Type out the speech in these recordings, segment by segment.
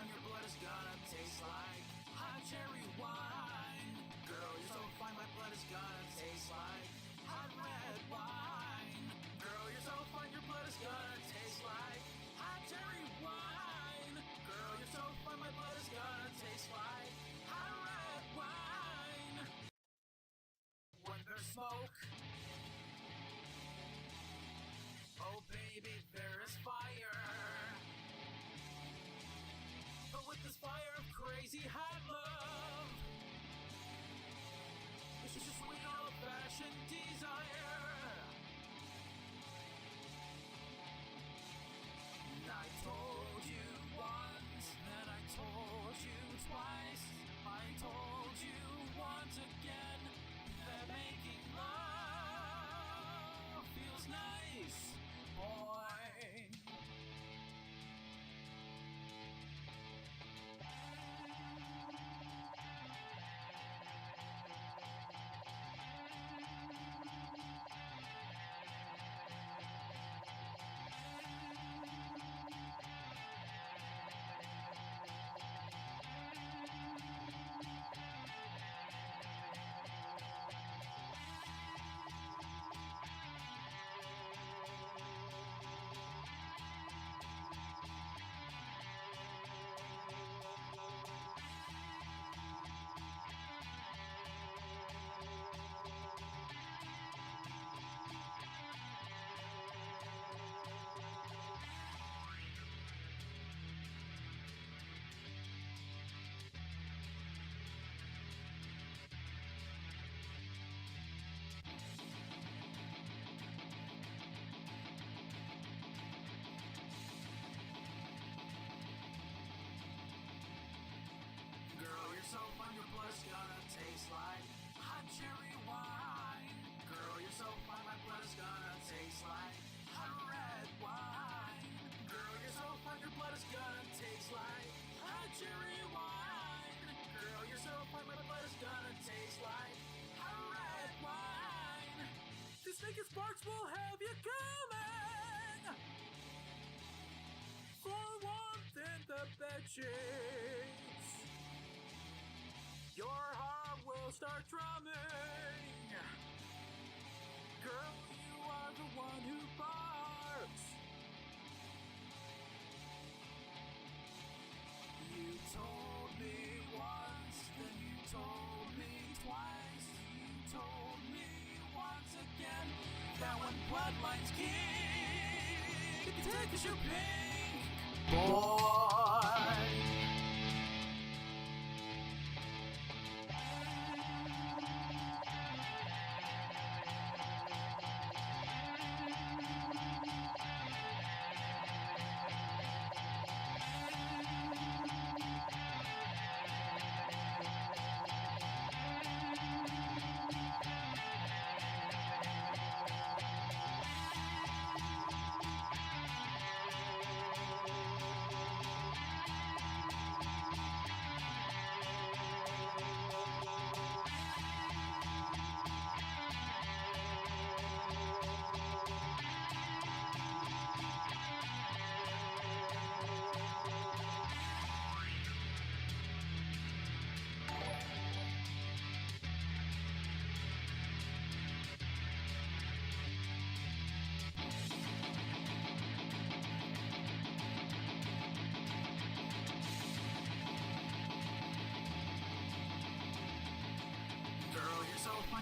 fine, your blood is gonna taste like hot cherry wine. Girl, you're so fine, my blood is gonna taste like hot red wine. Girl, you're so fine, your blood is gonna taste like hot cherry wine. Girl, you're so fine, my blood is gonna taste like hot red wine. When there's smoke, oh baby, there is fire. But with this fire of crazy hot love, it's just sweet old-fashioned desire. And I told you once, then I told you twice, I told you once again that making love feels nice, boy. So fine, your blood is gonna taste like hot cherry wine. Girl, you're so fine, my blood is gonna taste like hot red wine. Girl, you're so fine, your blood is gonna taste like hot cherry wine. Girl, you're so fine, my blood is gonna taste like hot red wine. This naked sparks will have you coming for warmth in the bedsheets. Your heart will start drumming. Girl, you are the one who barks. You told me once, then you told me twice. You told me once again that when bloodlines kick, take us your pink, boy.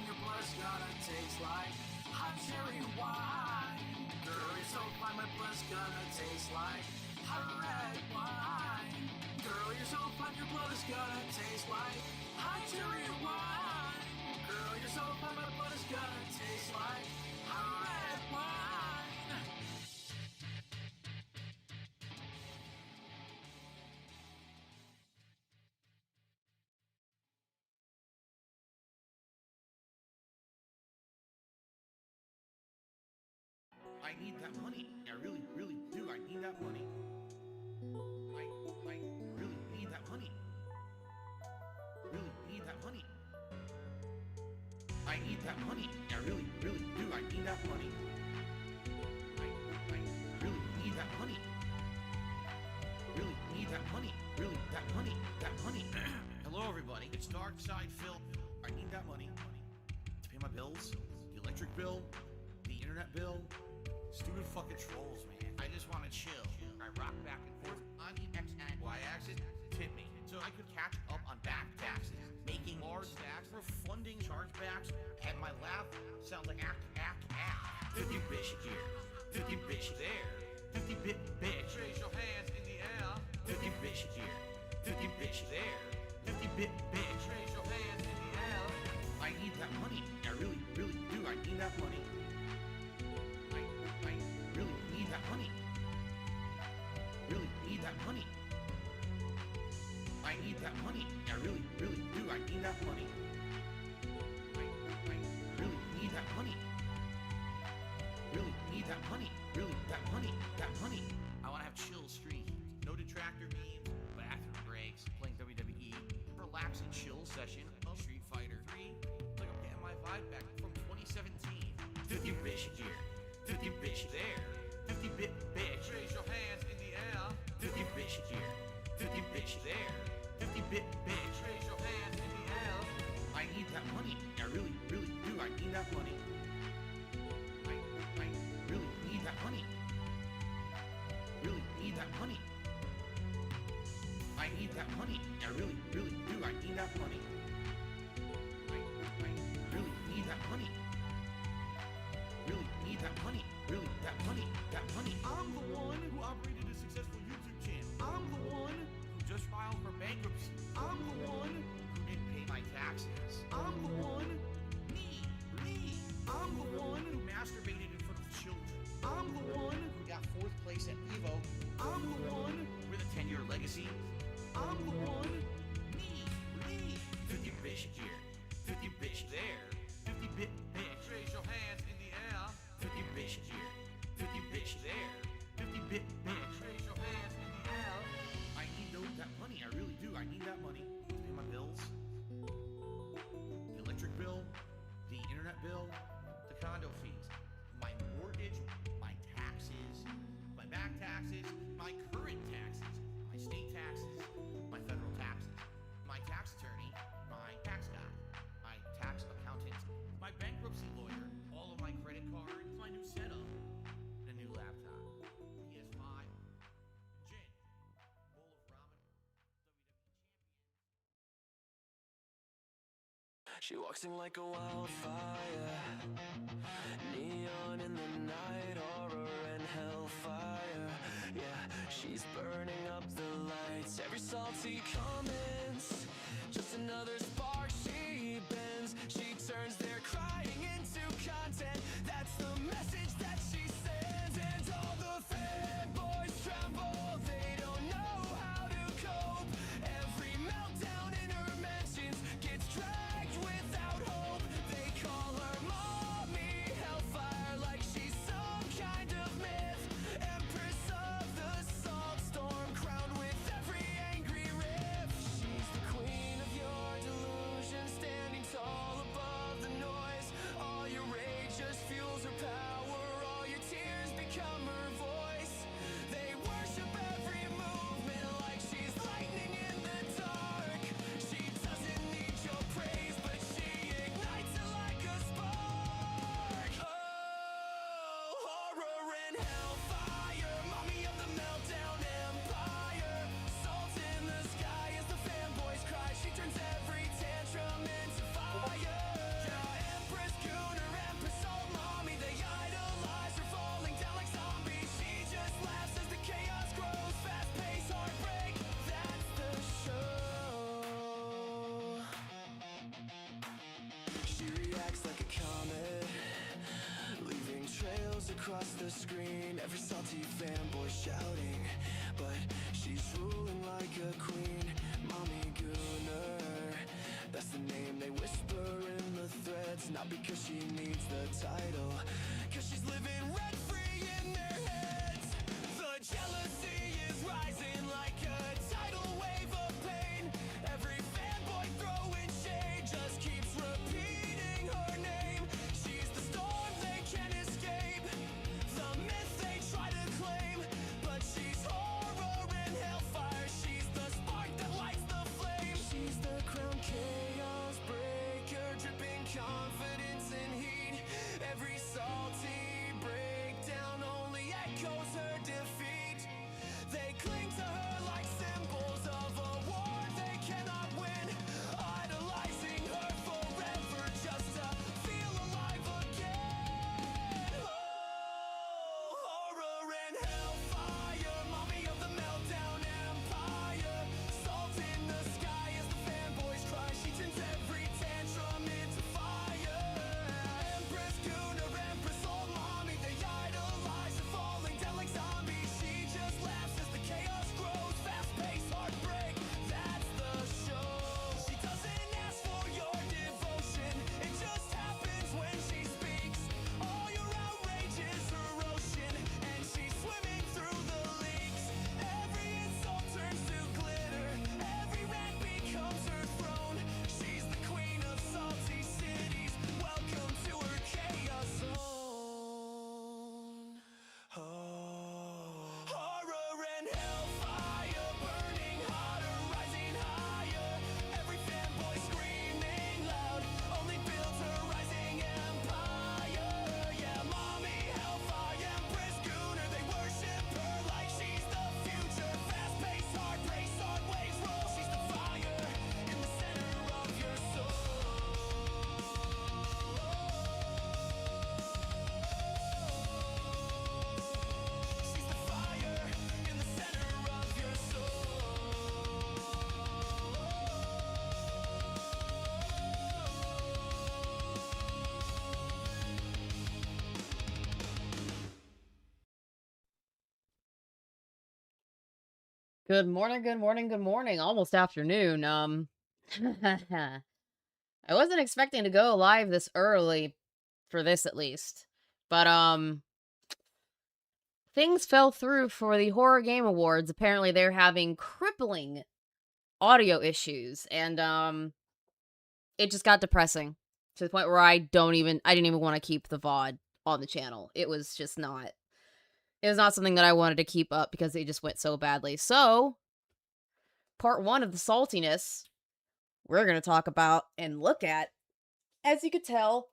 Your blood's gonna taste like hot cherry wine. Girl, you're so fine, my blood's gonna taste like hot red wine. Girl, you're so fine, your blood is gonna taste like hot cherry wine. Girl, you're so fine, my blood is gonna taste like hot red wine. I need that money. I really, really do. I need that money. I really need that money. Really need that money. I need that money. I really, really do. I need that money. I really need that money. Really need that money. Really that money. Hello, everybody. It's Dark Side Phil. I need that money to pay my bills, the electric bill, the internet bill, stupid fucking trolls, man. I just want to chill. I rock back and forth on the X and Y axis. Tip me so I could catch up on back taxes, making large stacks, refunding chargebacks, and my laugh sounds like act. 50 bitch here, 50 bitch there, 50 bit bitch. Raise your hands in the air. 50 bitch here, 50 bitch there, 50 bit bitch. Raise your hands in the air. I need that money. I really do. I need that money. I really need that money. Really need that money. I need that money. I really do. I need that money. I really need that money. Really need that money. Really, that money. I want to have chill streams. No detractor memes, bathroom breaks, playing WWE, relaxing chill session of Street Fighter 3. Like I'm getting my vibe back from 2017. 50 bitch here, 50 bitch there, 50 bit bitch. Raise your hands in the air. 50 bitch here, 50 bitch there, 50 bit bitch. Raise your hands in the air. I need that money. I really do. I need that money. I really need that money. Really need that money. I need that money. I really do. I need that money. I really need that money. Really need that money. Really, that money. I'm the one who operated a successful YouTube channel. I'm the one who just filed for bankruptcy. I'm the one who didn't pay my taxes. I'm the one. Me. I'm the one who masturbated in front of children. I'm the one who got 4th place at Evo. I'm the one with a 10-year legacy. I'm the one. Me. 50 bitch here, 50 bitch there, 50 bit bitch. Raise your hands in the air. 50 bitch here, 50 bitch there, 50 bit bitch. Raise your hands in the air. I need that money. I really do. I need that money to pay my bills, the electric bill, the internet bill, the condo fees, my mortgage, my taxes, my back taxes, my current taxes, my state taxes, my federal taxes, my tax attorney, my tax guy, my tax accountant, my bankruptcy lawyer, all of my credit cards, my new setup, and a new laptop, PS5, gin, bowl of ramen, WWE champion. She walks in like a wildfire, neon in the night, horror and hellfire. Yeah, she's burning up the lights. Every salty comment's just another spark she bends. She turns their crying into content. That's the message that she sends. And all the fanboys tremble. They don't know how to cope. Every meltdown in her mentions gets dragged without hope. They call her Mommy Hellfire like she's some kind of myth. Empress of the salt storm, crowned with every angry riff. She's the queen of your delusion, standing tall above the noise. All your rage just fuels her power. All your tears become her voice. They worship every movement like she's lightning in the dark. She doesn't need your praise, but she ignites it like a spark. Oh, horror and hellfire, mommy of the meltdown empire. Salt in the sky as the fanboys cry. She turns every tantrum into fire. Yeah, Empress Gooner, Empress Salt Mommy. They idolize her, falling down like zombies. She just laughs as the chaos grows. Fast-paced heartbreak, that's the show. She reacts like a comet, leaving trails across the screen. Every salty fanboy shouting, but she's ruling like a queen. Mommy Gooner, that's the name they whisper in the threads. Not because she needs the title, cause she's living rent-free in their heads. The jealousy is rising like a tidal wave of pain. Every fanboy throwing shade just keeps repeating her name. She's the storm they can't escape, the myth they try to claim. But she's horror and hellfire. She's the spark that lights the Good morning, good morning, good morning. Almost afternoon. I wasn't expecting to go live this early, for this at least. But, things fell through for the Horror Game Awards. Apparently they're having crippling audio issues, and, it just got depressing. To the point where I didn't even want to keep the VOD on the channel. It was not something that I wanted to keep up because it just went so badly. So, part 1 of the saltiness, we're going to talk about and look at, as you could tell,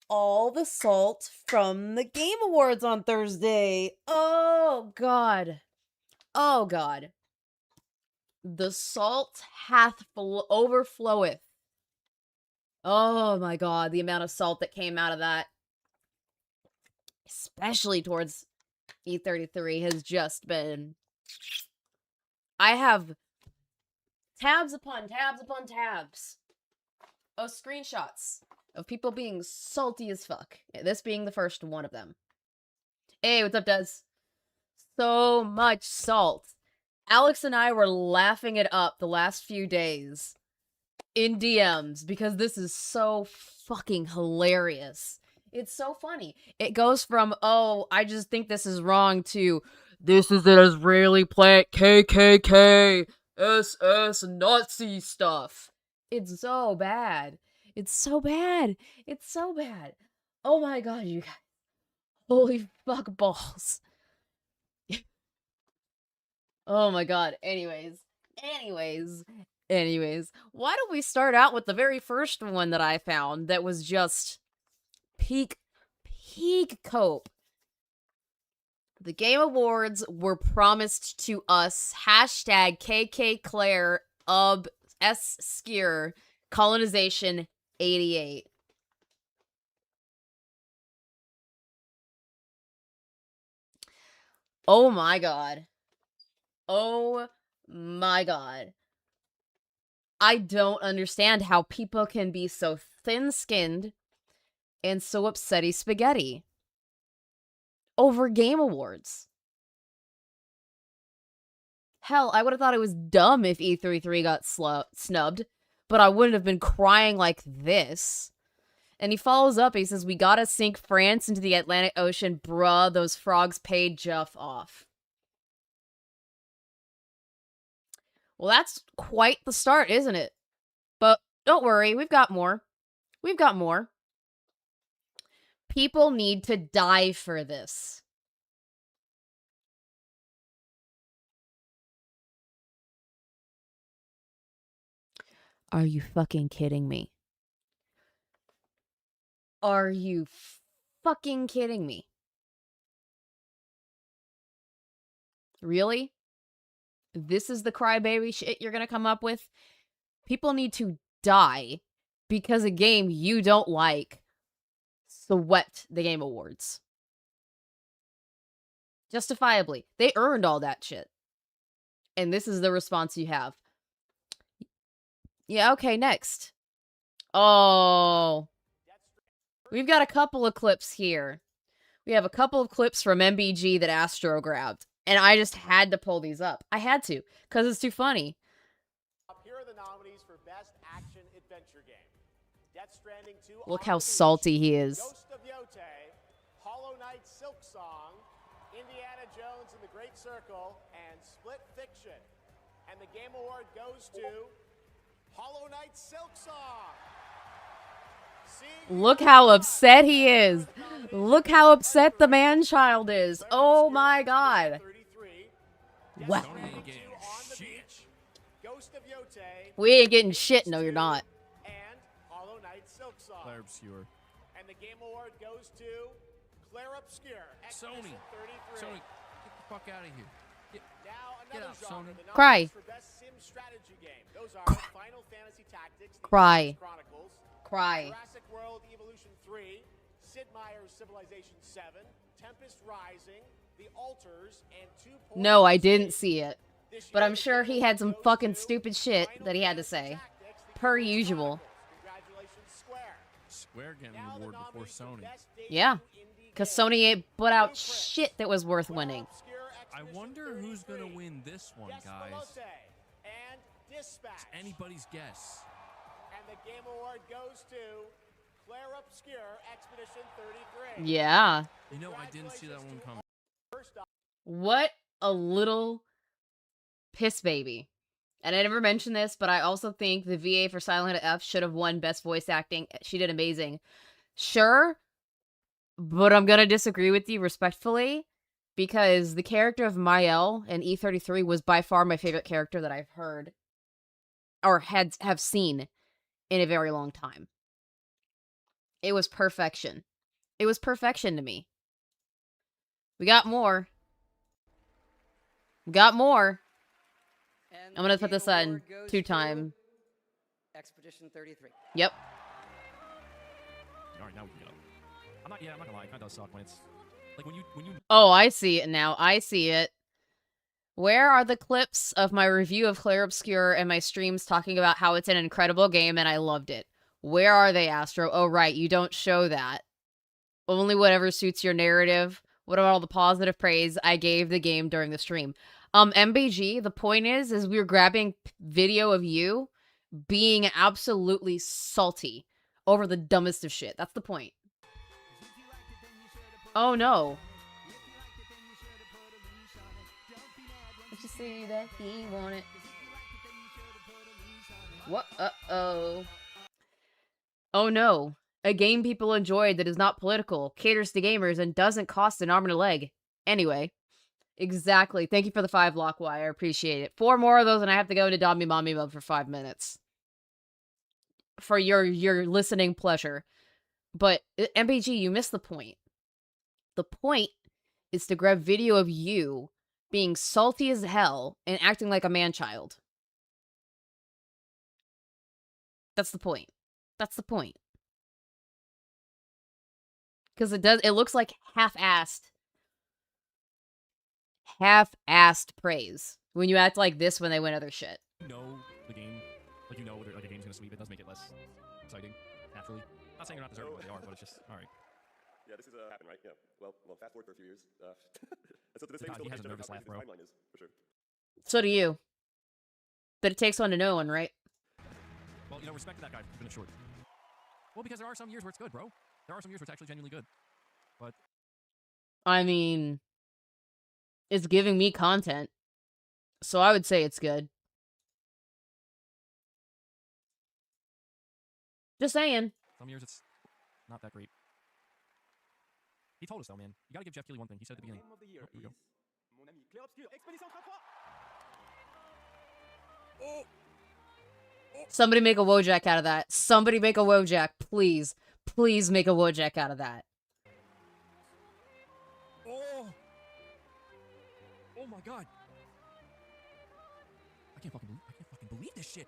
all the salt from the Game Awards on Thursday. Oh, God. Oh, God. The salt hath overfloweth. Oh, my God. The amount of salt that came out of that, especially towards E33, has just been... I have tabs upon tabs upon tabs of screenshots of people being salty as fuck. This being the first one of them. Hey, what's up, Des? So much salt. Alex and I were laughing it up the last few days in DMs because this is so fucking hilarious. It's so funny. It goes from, oh, I just think this is wrong, to, this is an Israeli plant, KKK, SS, Nazi stuff. It's so bad. It's so bad. It's so bad. Oh my God, you guys. Holy fuck balls. Oh my God. Anyways. Why don't we start out with the very first one that I found that was just peak cope. The Game Awards were promised to us. Hashtag KK Claire S Skier Colonization 88. Oh my God. Oh my God. I don't understand how people can be so thin-skinned and so upsetty spaghetti over Game Awards. Hell, I would have thought it was dumb if E33 got snubbed, but I wouldn't have been crying like this. And he follows up, he says, we gotta sink France into the Atlantic Ocean, bruh, those frogs paid Jeff off. Well, that's quite the start, isn't it? But don't worry, we've got more. We've got more. People need to die for this. Are you fucking kidding me? Are you fucking kidding me? Really? This is the crybaby shit you're gonna come up with? People need to die because a game you don't like swept the Game Awards. Justifiably. They earned all that shit. And this is the response you have. Yeah, okay, next. Oh. We've got a couple of clips here. We have a couple of clips from MBG that Astro grabbed. And I just had to pull these up. I had to, because it's too funny. Here are the nominees for Best Action Adventure Game. Death Stranding 2. Look how salty he is. Ghost of Yote, Hollow Knight Silk Song, Indiana Jones and the Great Circle, and Split Fiction. And the Game Award goes to Hollow Knight Silk Song. Look how upset he is. Look how upset the man-child is. Oh my God. Wow. We ain't getting shit. No, you're not. And Hollow Knight Silk Song. Claire Obscure. And the Game Award goes to Claire Obscure. Sony. 33. Sony, get the fuck out of here. Now another out, genre, Sony. the Cry. nominees for Best Sim Strategy Game. Those are Final Fantasy Tactics, The Cry. Chronicles, Cry. Jurassic World Evolution 3, Sid Meier's Civilization 7, Tempest Rising, The Alters, and 2 Points. No, I didn't see it. But I'm sure he had some fucking stupid shit that he had to say. Per usual. Congratulations, Square. Square getting an award before Sony. Yeah. Because Sony ain't put out shit that was worth winning. I I wonder who's gonna win this one, guys. And Dispatch. It's anybody's guess. And the Game Award goes to Claire Obscure Expedition 33. Yeah. You know, I didn't see that one coming. First off, What a little piss baby. And I never mentioned this, but I also think the VA for Silent F should have won Best Voice Acting. She did amazing. Sure, but I'm going to disagree with you respectfully, because the character of Mael in E33 was by far my favorite character that I've heard or have seen in a very long time. It was perfection. It was perfection to me. We got more. We got more. I'm gonna put this on 2-time. Expedition 33. Yep. All right, now we can go. I'm not gonna lie, it kind of does suck when it's like when you. Oh, I see it now. I see it. Where are the clips of my review of Claire Obscure and my streams talking about how it's an incredible game and I loved it? Where are they, Astro? Oh, right, you don't show that. Only whatever suits your narrative. What about all the positive praise I gave the game during the stream? MBG, the point is we were grabbing video of you being absolutely salty over the dumbest of shit. That's the point. Oh, no. Did you see that he wanted? What? Uh-oh. Oh, no. A game people enjoyed that is not political, caters to gamers, and doesn't cost an arm and a leg. Anyway. Exactly. Thank you for the 5 block wire. I appreciate it. 4 more of those and I have to go into Dommy Mommy mode for 5 minutes. For your listening pleasure. But, MBG, you missed the point. The point is to grab video of you being salty as hell and acting like a man-child. That's the point. That's the point. Because it looks like half-assed praise when you act like this when they win other shit. You know the game, like you know whether like a game's gonna sweep, it does make it less exciting, naturally. Not saying they're not deserving what they are, but it's just alright. Yeah, this is happened, right? Yeah. Well, fast forward for a few years. So to this day, God, we he still has a nervous laugh, bro. timeline is, for sure. So do you. But it takes one to know one, right? Well, you know, respect to that guy for keeping it short. Well, because there are some years where it's good, bro. There are some years where it's actually genuinely good. But I mean, it's giving me content. So I would say it's good. Just saying. some years it's not that great. He told us though, man. You gotta give Jeff Keighley one thing. He said at the beginning. Game of the year Oh, here we go. is mon ami Claire Obscure, Expedition 33. Somebody make a Wojak out of that. Somebody make a Wojak, please. Please make a Wojak out of that. Oh! Oh my god! I can't fucking believe this shit.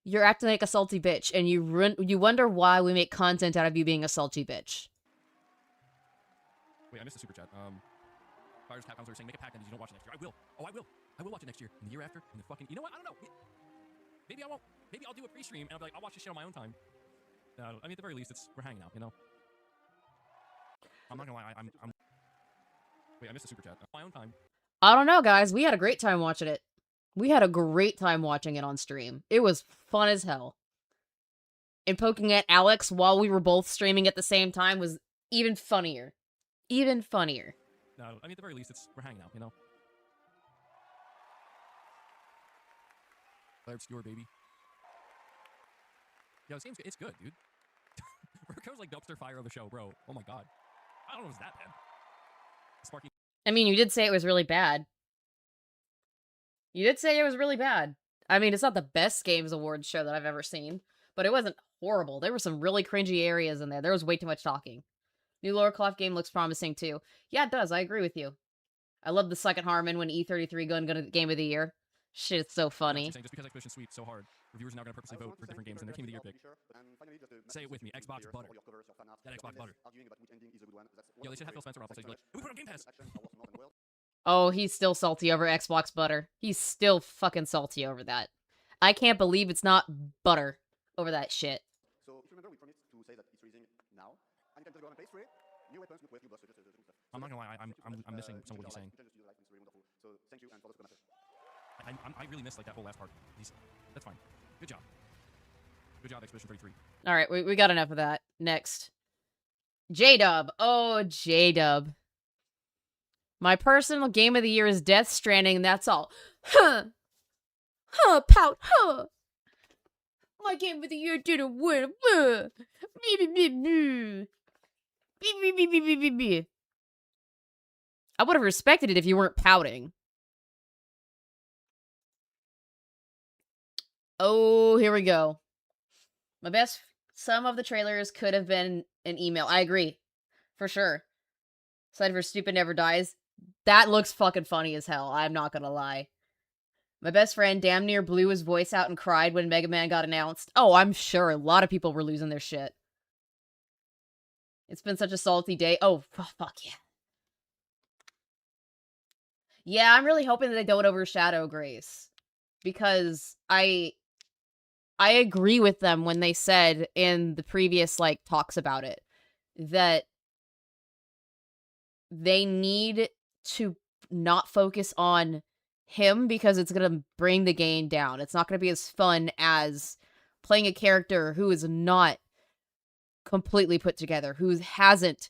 You're acting like a salty bitch, and you wonder why we make content out of you being a salty bitch. Wait, I missed the super chat. Fires Capcoms were saying make a pact that you don't watch it next year. I will. Oh, I will. I will watch it next year. And the year after. And the fucking. You know what? I don't know. Maybe I won't. Maybe I'll do a pre-stream and I'll be like, I'll watch this shit on my own time. I mean, at the very least, we're hanging out, you know. I'm not gonna lie. I'm. Wait, I missed the super chat. My own time. I don't know, guys. We had a great time watching it. We had a great time watching it on stream. It was fun as hell. And poking at Alex while we were both streaming at the same time was even funnier. Even funnier. No, I mean, at the very least, we're hanging out, you know. Claire Obscure, baby. Yo, this game's it's good, dude. Mirko's like dumpster fire of the show, bro. Oh my god. I don't know if it's that bad. Sparky. I mean, you did say it was really bad. You did say it was really bad. I mean, it's not the best Games Awards show that I've ever seen, but it wasn't horrible. There were some really cringy areas in there. There was way too much talking. New Lara Croft game looks promising, too. Yeah, it does. I agree with you. I love the second Harmon when E33 gun Game of the Year. Shit, it's so funny. Just because Expedition sweeps so hard, reviewers are now going to purposely vote for different games in their Game of the Year pick. Say it with me, Xbox butter. That Xbox butter. Yo, they should have Phil Spencer off the stage like, we put on Game Pass! Oh, he's still salty over Xbox butter. He's still fucking salty over that. I can't believe it's not butter over that shit. So if you remember, we promised to say that it's releasing now, and you can just go on and pay for it. I'm not gonna lie, I'm missing some of what he's saying. I really missed like that whole last part. That's fine. Good job. Good job, Expedition 33. All right, we got enough of that. Next. J-Dub. Oh, J-Dub. My personal game of the year is Death Stranding, that's all. Huh. Huh, pout, huh. My game of the year didn't win. I would have respected it if you weren't pouting. Oh, here we go. Some of the trailers could have been an email. I agree. For sure. Aside for Stupid Never Dies. That looks fucking funny as hell. I'm not gonna lie. My best friend damn near blew his voice out and cried when Mega Man got announced. Oh, I'm sure a lot of people were losing their shit. It's been such a salty day. Oh, fuck yeah. Yeah, I'm really hoping that they don't overshadow Grace. Because I agree with them when they said in the previous, like, talks about it, that they need to not focus on him because it's going to bring the game down. It's not going to be as fun as playing a character who is not completely put together, who hasn't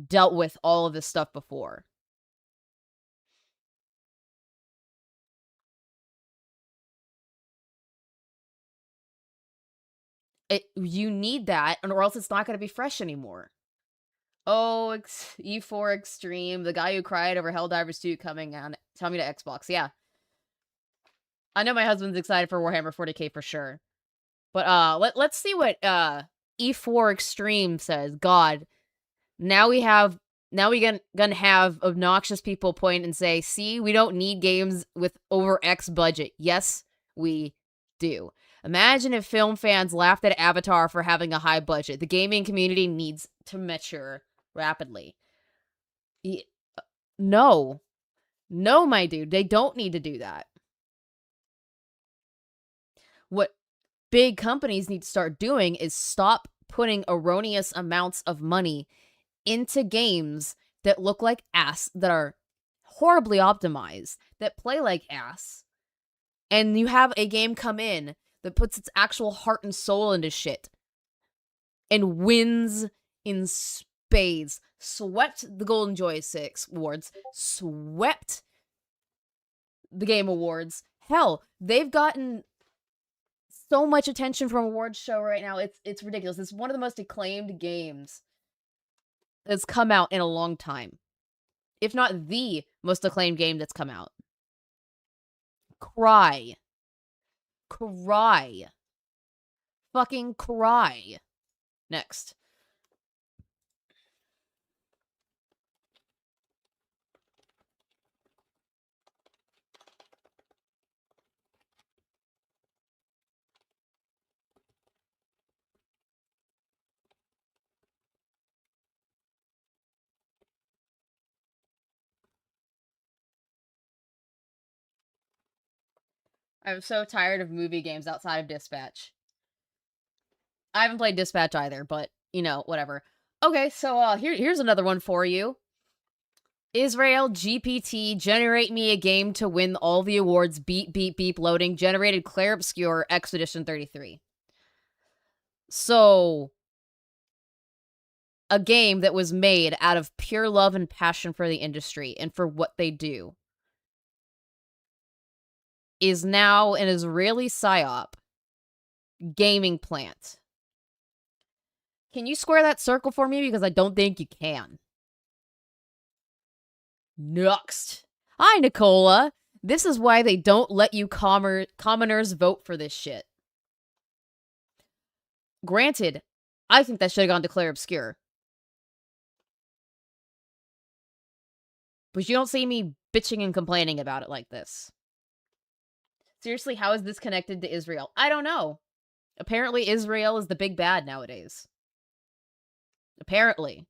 dealt with all of this stuff before. You need that, or else it's not going to be fresh anymore. Oh, E4 Extreme, the guy who cried over Helldivers 2 coming to Xbox. Yeah. I know my husband's excited for Warhammer 40k for sure. But let's see what E4 Extreme says. God. Now we gonna have obnoxious people point and say, "See, we don't need games with over X budget." Yes, we do. Imagine if film fans laughed at Avatar for having a high budget. The gaming community needs to mature rapidly. No. No, my dude. They don't need to do that. What big companies need to start doing is stop putting erroneous amounts of money into games that look like ass, that are horribly optimized, that play like ass, and you have a game come in that puts its actual heart and soul into shit and wins in spades, swept the Golden Joystick Awards, swept the Game Awards. Hell, they've gotten so much attention from awards show right now. It's ridiculous. It's one of the most acclaimed games that's come out in a long time. If not the most acclaimed game that's come out. Cry. Cry. Fucking cry. Next. I'm so tired of movie games outside of Dispatch. I haven't played Dispatch either, but, you know, whatever. Okay, so here's another one for you. Israel GPT, generate me a game to win all the awards. Beep, beep, beep, loading. Generated Claire Obscure, Expedition 33. So, a game that was made out of pure love and passion for the industry and for what they do is now an Israeli PSYOP gaming plant. Can you square that circle for me? Because I don't think you can. Next. Hi, Nicola. This is why they don't let you commoners vote for this shit. Granted, I think that should have gone to Claire Obscure. But you don't see me bitching and complaining about it like this. Seriously, how is this connected to Israel? I don't know. Apparently, Israel is the big bad nowadays. Apparently.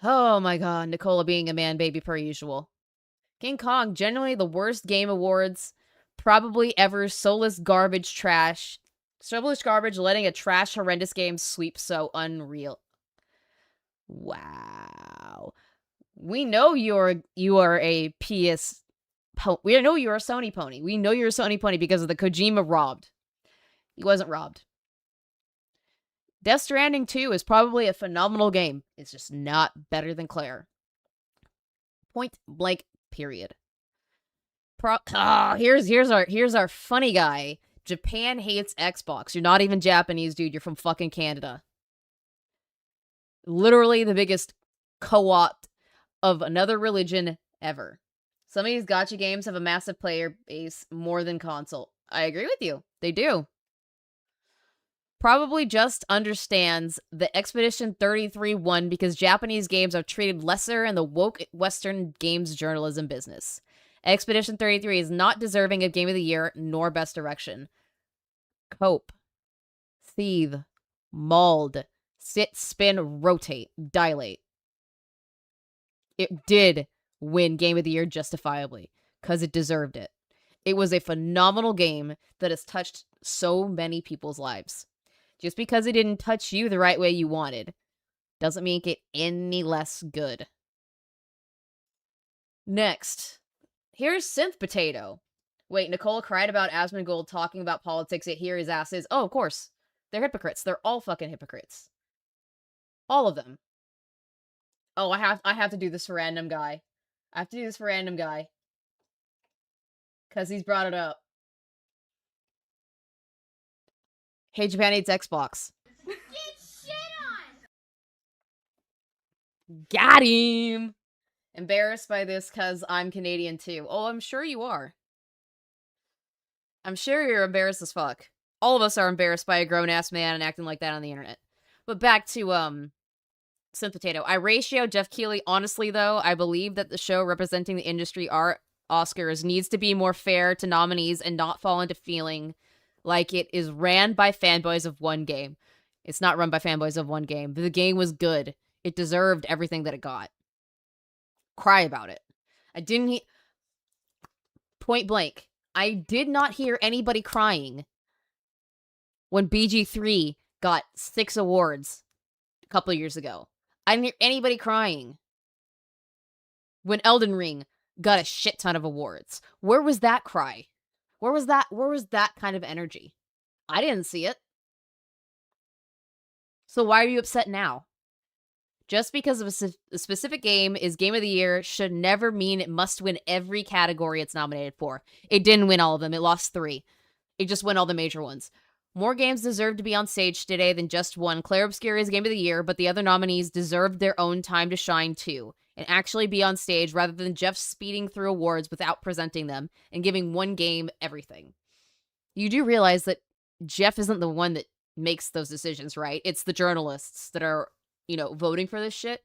Oh my god, Nicola being a man baby per usual. King Kong, generally the worst game awards probably ever, soulless garbage trash. Established garbage, letting a trash, horrendous game sweep so unreal. Wow. We know you are a PS... We know you're a Sony pony. We know you're a Sony pony because of the Kojima robbed. He wasn't robbed. Death Stranding 2 is probably a phenomenal game. It's just not better than Claire. Point blank, period. Here's our funny guy. Japan hates Xbox. You're not even Japanese, dude. You're from fucking Canada. Literally the biggest co-op of another religion ever. Some of these gacha games have a massive player base more than console. I agree with you. They do. Probably just understands the Expedition 33 won because Japanese games are treated lesser in the woke Western games journalism business. Expedition 33 is not deserving of Game of the Year nor Best Direction. Cope. Seethe. Mauled. Sit, spin, rotate. Dilate. It did win Game of the Year justifiably, because it deserved it. It was a phenomenal game that has touched so many people's lives. Just because it didn't touch you the right way you wanted, doesn't make it any less good. Next. Here's Synth Potato. Wait, Nicole cried about Asmongold talking about politics, yet here his ass is. Oh, of course. They're hypocrites. They're all fucking hypocrites. All of them. Oh, I have to do this for random guy. I have to do this for random guy. Because he's brought it up. Hey, Japan hates Xbox. Get shit on! Got him! Embarrassed by this because I'm Canadian too. Oh, I'm sure you are. I'm sure you're embarrassed as fuck. All of us are embarrassed by a grown-ass man and acting like that on the internet. But back to, Synth Potato. I ratio Jeff Keighley. Honestly, though, I believe that the show representing the industry Oscars needs to be more fair to nominees and not fall into feeling like it is ran by fanboys of one game. It's not run by fanboys of one game. The game was good. It deserved everything that it got. Cry about it. I didn't point blank. I did not hear anybody crying when BG3 got 6 awards a couple of years ago. I didn't hear anybody crying when Elden Ring got a shit ton of awards. Where was that cry? Where was that kind of energy? I didn't see it. So why are you upset now? Just because of a specific game is Game of the Year should never mean it must win every category it's nominated for. It didn't win all of them. It lost 3. It just won all the major ones. More games deserve to be on stage today than just one. Claire Obscura is Game of the Year, but the other nominees deserved their own time to shine too, and actually be on stage rather than Jeff speeding through awards without presenting them and giving one game everything. You do realize that Jeff isn't the one that makes those decisions, right? It's the journalists that are, voting for this shit.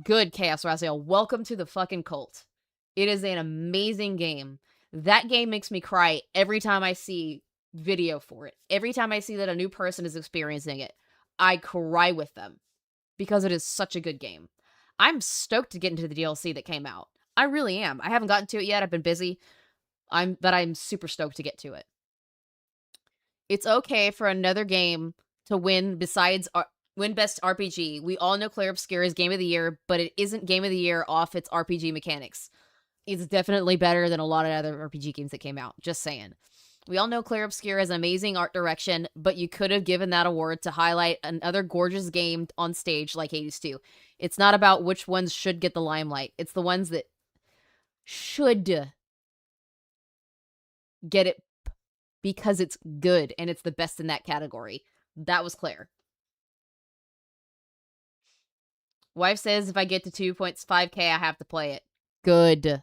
Good, Chaos Raziel. Welcome to the fucking cult. It is an amazing game. That game makes me cry every time I see video for it. Every time I see that a new person is experiencing it, I cry with them because it is such a good game. I'm stoked to get into the DLC that came out. I really am. I haven't gotten to it yet. I've been busy. But I'm super stoked to get to it. It's okay for another game to win besides win Best RPG. We all know Claire Obscura is Game of the Year, but it isn't Game of the Year off its RPG mechanics. It's definitely better than a lot of other RPG games that came out. Just saying. We all know Claire Obscura has amazing art direction, but you could have given that award to highlight another gorgeous game on stage like Hades 2. It's not about which ones should get the limelight. It's the ones that should get it because it's good and it's the best in that category. That was Claire. Wife says if I get to 2.5k, I have to play it. Good.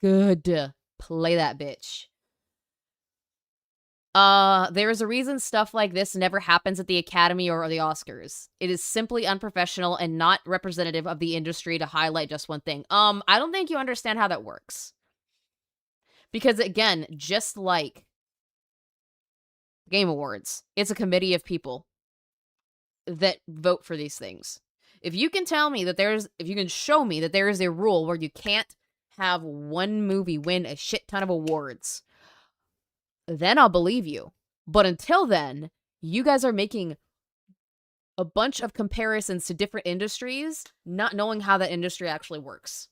Good. Play that bitch. There is a reason stuff like this never happens at the Academy or the Oscars. It is simply unprofessional and not representative of the industry to highlight just one thing. I don't think you understand how that works. Because again, just like Game Awards, it's a committee of people that vote for these things. If you can tell me that if you can show me that there is a rule where you can't have one movie win a shit ton of awards, then I'll believe you. But until then, you guys are making a bunch of comparisons to different industries, not knowing how that industry actually works.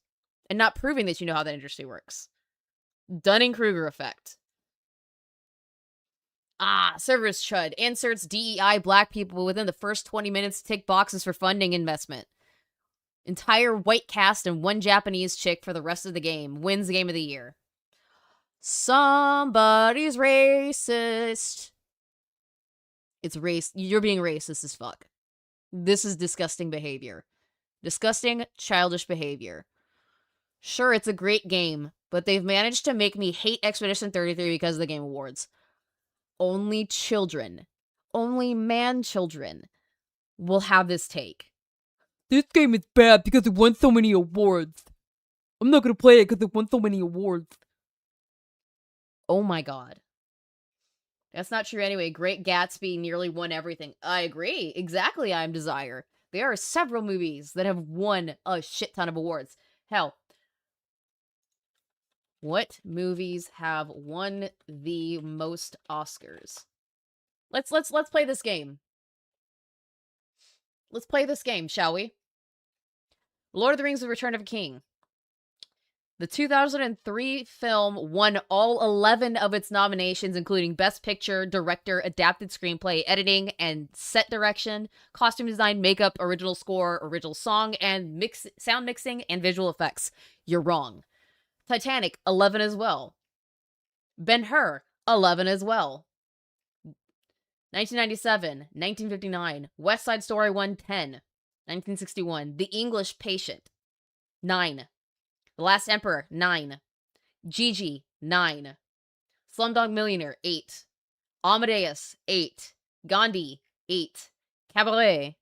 And not proving that you know how that industry works. Dunning-Kruger effect. Service chud. Inserts DEI black people within the first 20 minutes to tick boxes for funding investment. Entire white cast and one Japanese chick for the rest of the game. Wins the game of the year. Somebody's racist. It's race. You're being racist as fuck. This is disgusting behavior. Disgusting, childish behavior. Sure, it's a great game, but they've managed to make me hate Expedition 33 because of the Game Awards. Only children, only man children will have this take. This game is bad because it won so many awards. I'm not gonna play it because it won so many awards. Oh my god. That's not true anyway. Great Gatsby nearly won everything. I agree. Exactly, I'm Desire. There are several movies that have won a shit ton of awards. Hell, what movies have won the most Oscars? Let's play this game. Let's play this game, shall we? Lord of the Rings: The Return of a King. The 2003 film won all 11 of its nominations, including Best Picture, Director, Adapted Screenplay, Editing, and Set Direction, Costume Design, Makeup, Original Score, Original Song, and Sound Mixing, and Visual Effects. You're wrong. Titanic, 11 as well. Ben-Hur, 11 as well. 1997, 1959, West Side Story 110, 1961, The English Patient, 9. The Last Emperor, 9. Gigi, 9. Slumdog Millionaire, 8. Amadeus, 8. Gandhi, 8. Cabaret,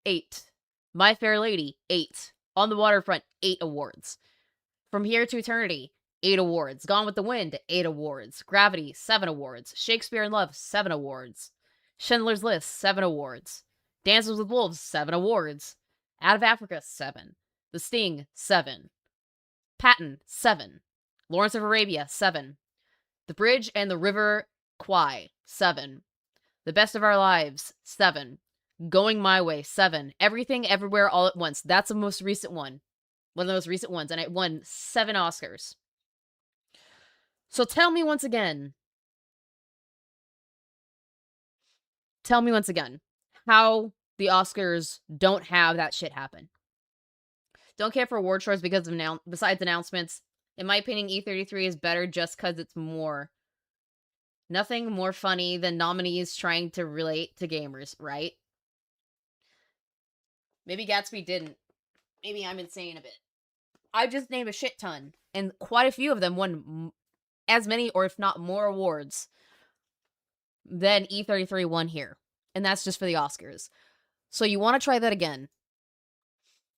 8. My Fair Lady, 8. On the Waterfront, 8 awards. From Here to Eternity, 8 awards. Gone with the Wind, 8 awards. Gravity, 7 awards. Shakespeare in Love, 7 awards. Schindler's List, 7 awards. Dances with Wolves, 7 awards. Out of Africa, 7. The Sting, 7. Patton, 7. Lawrence of Arabia, 7. The Bridge and the River Kwai, 7. The Best of Our Lives, 7. Going My Way, 7. Everything, Everywhere, All at Once. That's the most recent one. One of the most recent ones, and it won 7 Oscars. So tell me once again. Tell me once again how the Oscars don't have that shit happen. Don't care for award shows because of besides announcements. In my opinion, E33 is better just because it's more. Nothing more funny than nominees trying to relate to gamers, right? Maybe Gatsby didn't. Maybe I'm insane a bit. I just named a shit ton, and quite a few of them won as many, or if not more, awards than E33 won here. And that's just for the Oscars. So you want to try that again.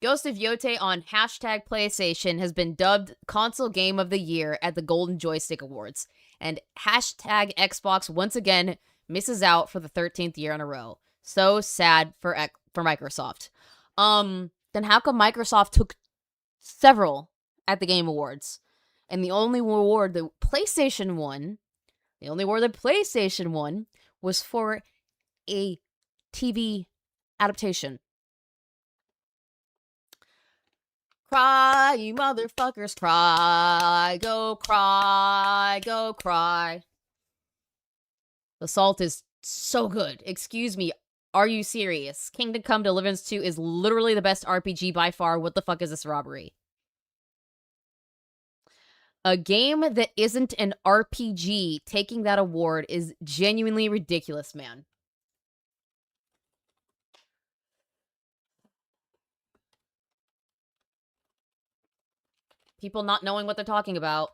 Ghost of Yote on hashtag PlayStation has been dubbed Console Game of the Year at the Golden Joystick Awards. And hashtag Xbox once again misses out for the 13th year in a row. So sad for Microsoft. Then how come Microsoft took several at the Game Awards? And the only award that PlayStation won, was for a TV adaptation. Cry, you motherfuckers, cry, go cry, go cry. The salt is so good. Excuse me, are you serious? Kingdom Come Deliverance 2 is literally the best RPG by far. What the fuck is this robbery? A game that isn't an RPG taking that award is genuinely ridiculous, man. People not knowing what they're talking about.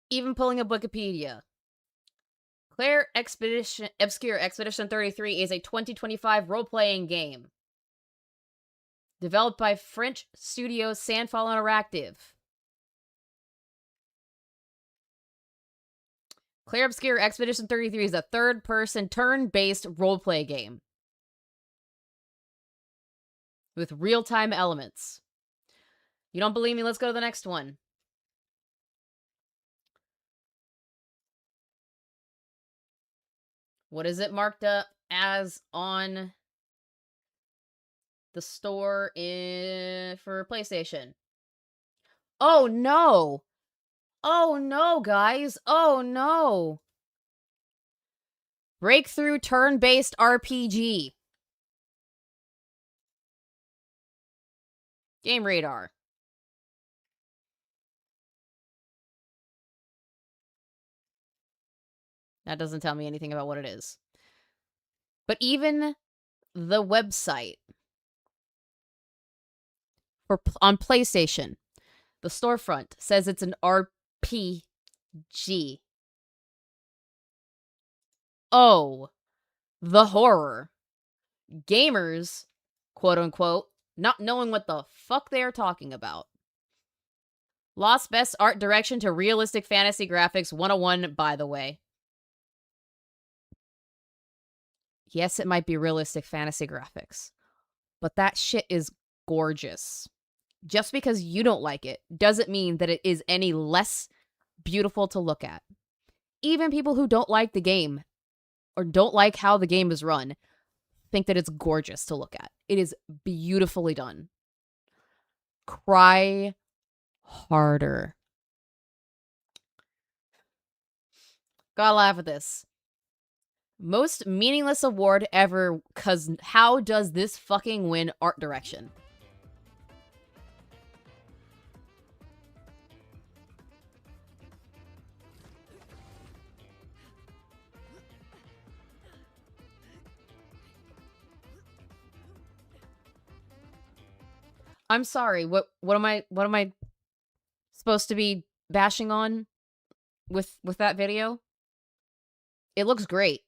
Even pulling up Wikipedia. Obscure Expedition 33 is a 2025 role-playing game. Developed by French studio Sandfall Interactive. Clear Obscure Expedition 33 is a third-person, turn-based roleplay game with real-time elements. You don't believe me? Let's go to the next one. What is it marked up as on the store for PlayStation? Oh no! Oh no, guys! Oh no! Breakthrough turn-based RPG. Game Radar. That doesn't tell me anything about what it is. But even the website on PlayStation, the storefront, says it's an RPG. Oh, the horror. Gamers, quote unquote, not knowing what the fuck they are talking about. Lost Best Art Direction to Realistic Fantasy Graphics 101, by the way. Yes, it might be realistic fantasy graphics, but that shit is gorgeous. Just because you don't like it doesn't mean that it is any less beautiful to look at. Even people who don't like the game or don't like how the game is run think that it's gorgeous to look at. It is beautifully done. Cry harder. Gotta laugh at this. Most meaningless award ever, cause how does this fucking win art direction? I'm sorry, what am I supposed to be bashing on with that video? It looks great.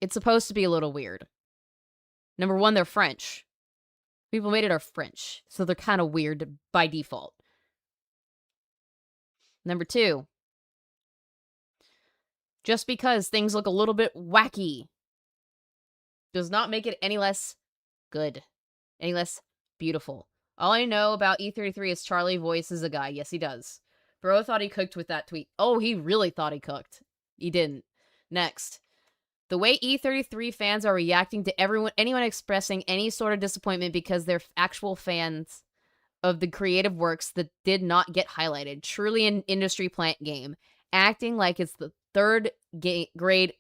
It's supposed to be a little weird. Number one, they're French. People made it are French, so they're kind of weird by default. Number two, just because things look a little bit wacky does not make it any less good, any less beautiful. All I know about E33 is Charlie voices a guy. Yes, he does. Bro thought he cooked with that tweet. Oh, he really thought he cooked. He didn't. Next. The way E33 fans are reacting to anyone expressing any sort of disappointment because they're actual fans of the creative works that did not get highlighted. Truly an industry plant game. Acting like it's the third grade.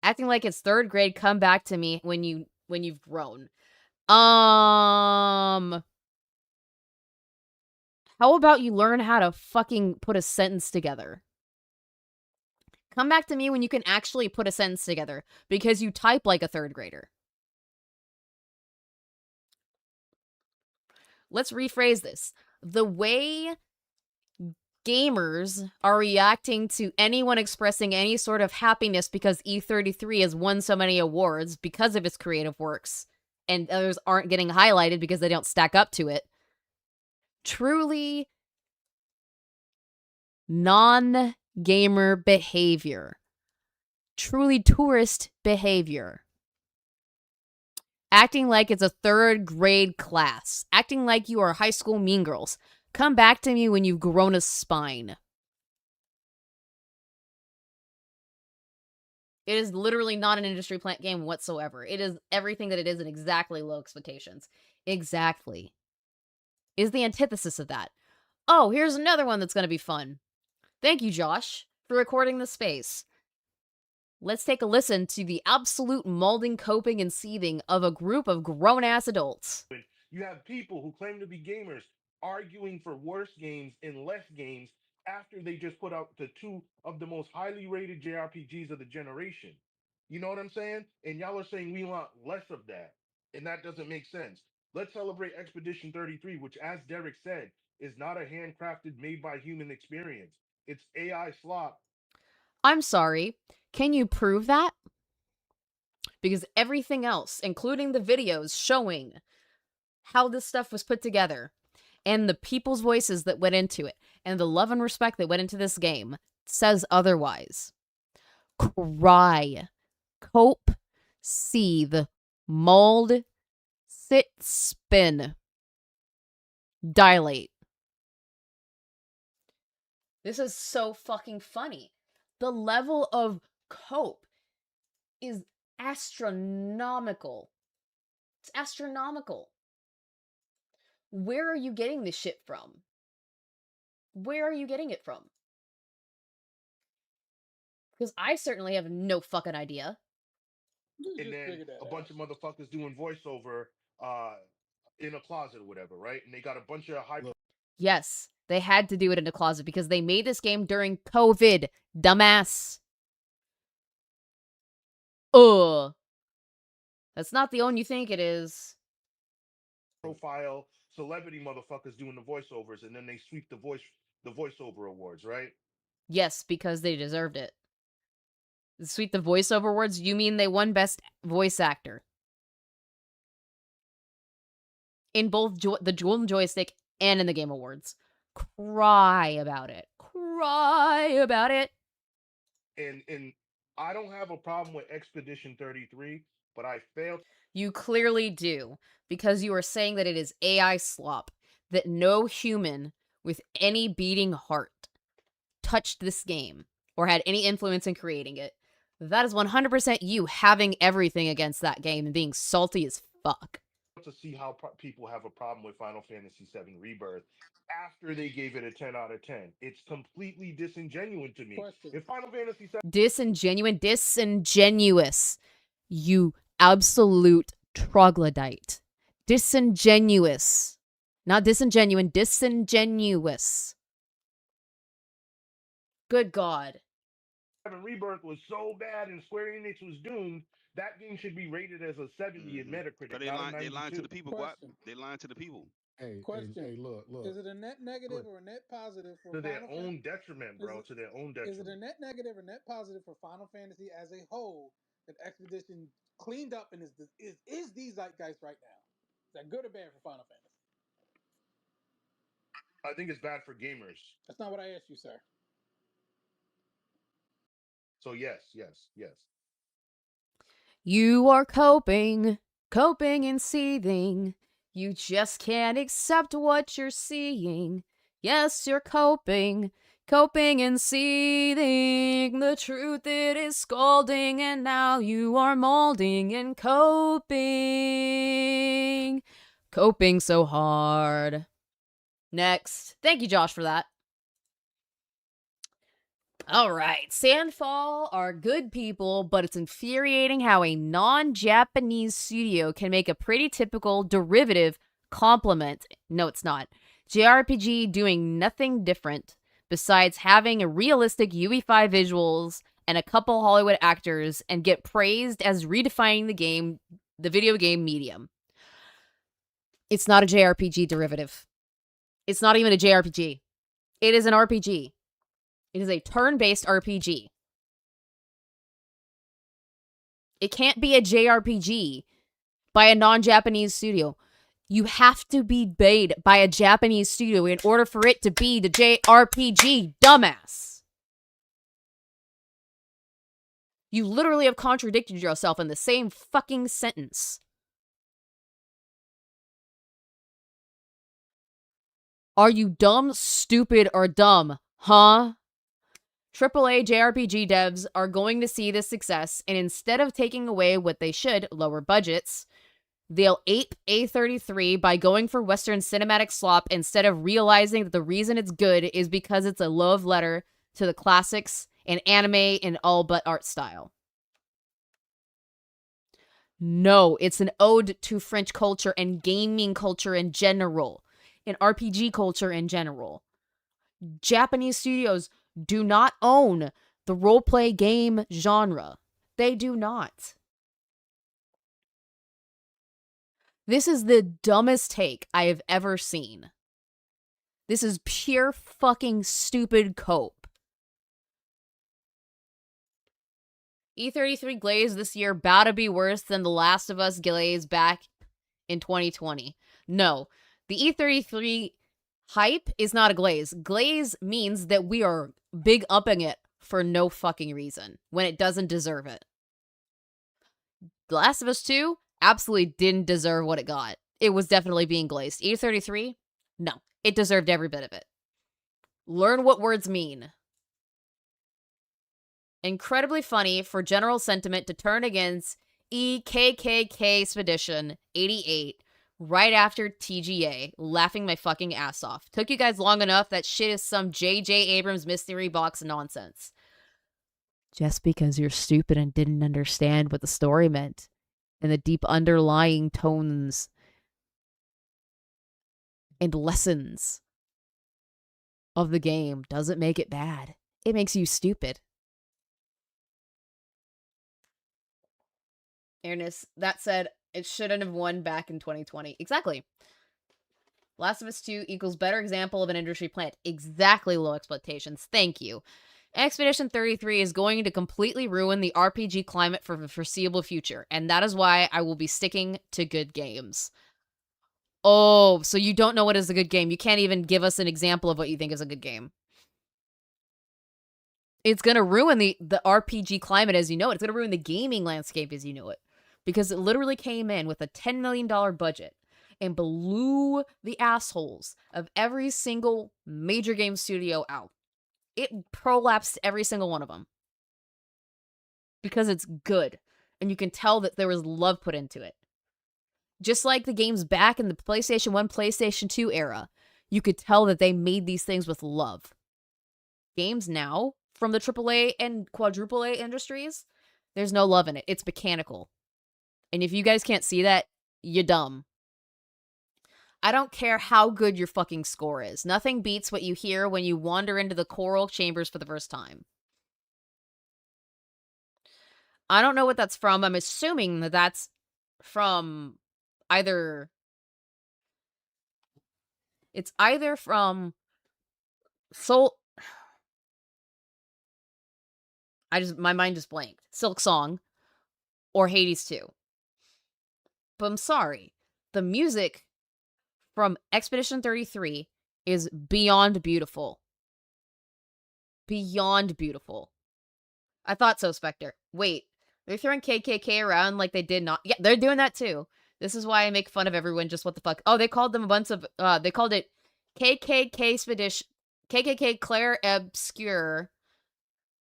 Acting like it's third grade. Come back to me when you've grown. How about you learn how to fucking put a sentence together? Come back to me when you can actually put a sentence together, because you type like a third grader. Let's rephrase this. The way gamers are reacting to anyone expressing any sort of happiness because E33 has won so many awards because of its creative works, and others aren't getting highlighted because they don't stack up to it. Truly non-gamer behavior. Truly tourist behavior. Acting like it's a third grade class. Acting like you are high school mean girls. Come back to me when you've grown a spine. It is literally not an industry plant game whatsoever. It is everything that it is and exactly low expectations. Exactly. Is the antithesis of that. Oh, here's another one that's going to be fun. Thank you, Josh, for recording the space. Let's take a listen to the absolute molding, coping, and seething of a group of grown-ass adults. You have people who claim to be gamers arguing for worse games and less games after they just put out the two of the most highly rated JRPGs of the generation. You know what I'm saying? And y'all are saying we want less of that. And that doesn't make sense. Let's celebrate Expedition 33, which, as Derek said, is not a handcrafted, made by human experience. It's AI slop. I'm sorry. Can you prove that? Because everything else, including the videos showing how this stuff was put together, and the people's voices that went into it, and the love and respect that went into this game says otherwise. Cry, cope, seethe, mold, sit, spin, dilate. This is so fucking funny. The level of cope is astronomical. It's astronomical. Where are you getting this shit from? Where are you getting it from? Because I certainly have no fucking idea. And then a bunch of motherfuckers doing voiceover in a closet or whatever, right? And they got a bunch of high. Yes, they had to do it in a closet because they made this game during COVID, dumbass. Ugh. That's not the one you think it is. Profile celebrity motherfuckers doing the voiceovers, and then they sweep the voiceover awards, right? Yes, because they deserved it. Sweep the voiceover awards? You mean they won Best Voice Actor? In both the Golden Joystick and in the Game Awards. Cry about it. Cry about it. And I don't have a problem with Expedition 33, but I failed. You clearly do, because you are saying that it is AI slop, that no human with any beating heart touched this game or had any influence in creating it. That is 100% you having everything against that game and being salty as fuck. To see how people have a problem with Final Fantasy VII Rebirth after they gave it a 10 out of 10. It's completely disingenuous to me. If Final Fantasy VII... Disingenuous. You absolute troglodyte. Disingenuous. Not disingenuine, disingenuous. Good God. Rebirth was so bad and Square Enix was doomed, that game should be rated as a 70 in Metacritic. They lying to the people. What? They lying to the people. Hey, look. Is it a net negative or a net positive for to their own detriment, bro? To their own detriment. Is it a net negative or net positive for Final Fantasy as a whole that Expedition cleaned up and is the zeitgeist right now? Is that good or bad for Final Fantasy? I think it's bad for gamers. That's not what I asked you, sir. So yes. You are coping and seething. You just can't accept what you're seeing. Yes, you're coping and seething. The truth, it is scalding, and now you are molding and coping so hard. Next. Thank you, Josh, for that. Alright, Sandfall are good people, but it's infuriating how a non-Japanese studio can make a pretty typical derivative compliment. No, it's not. JRPG doing nothing different besides having a realistic UE5 visuals and a couple Hollywood actors and get praised as redefining the video game medium. It's not a JRPG derivative. It's not even a JRPG. It is an RPG. It is a turn-based RPG. It can't be a JRPG by a non-Japanese studio. You have to be made by a Japanese studio in order for it to be the JRPG, dumbass. You literally have contradicted yourself in the same fucking sentence. Are you dumb, stupid, or dumb? Huh? AAA JRPG devs are going to see this success, and instead of taking away what they should, lower budgets, they'll ape A33 by going for Western cinematic slop instead of realizing that the reason it's good is because it's a love letter to the classics and anime in all but art style. No, it's an ode to French culture and gaming culture in general, and RPG culture in general. Japanese studios do not own the roleplay game genre. They do not. This is the dumbest take I have ever seen. This is pure fucking stupid cope. E33 glaze this year bout to be worse than The Last of Us glaze back in 2020. No, the E33 Hype is not a glaze. Glaze means that we are big upping it for no fucking reason when it doesn't deserve it. The Last of Us 2 absolutely didn't deserve what it got. It was definitely being glazed. E33? No. It deserved every bit of it. Learn what words mean. Incredibly funny for general sentiment to turn against EKKK Expedition 88 right after TGA, laughing my fucking ass off. Took you guys long enough. That shit is some J.J. Abrams mystery box nonsense. Just because you're stupid and didn't understand what the story meant and the deep underlying tones and lessons of the game doesn't make it bad. It makes you stupid. Ernest, that said, it shouldn't have won back in 2020. Exactly. Last of Us 2 equals better example of an industry plant. Exactly, low expectations. Thank you. Expedition 33 is going to completely ruin the RPG climate for the foreseeable future, and that is why I will be sticking to good games. Oh, so you don't know what is a good game. You can't even give us an example of what you think is a good game. It's going to ruin the RPG climate as you know it. It's going to ruin the gaming landscape as you know it. Because it literally came in with a $10 million budget and blew the assholes of every single major game studio out. It prolapsed every single one of them. Because it's good. And you can tell that there was love put into it. Just like the games back in the PlayStation 1, PlayStation 2 era, you could tell that they made these things with love. Games now, from the AAA and quadruple A industries, there's no love in it. It's mechanical. And if you guys can't see that, you're dumb. I don't care how good your fucking score is. Nothing beats what you hear when you wander into the choral chambers for the first time. I don't know what that's from. I'm assuming that that's from either... It's either from Soul... My mind just blanked. Silk Song or Hades 2. But I'm sorry. The music from Expedition 33 is beyond beautiful. Beyond beautiful. I thought so, Spectre. Wait, they're throwing KKK around like they did not. Yeah, they're doing that too. This is why I make fun of everyone. Just what the fuck? Oh, they called them a bunch of. They called it KKK Expedition, KKK Claire Obscure,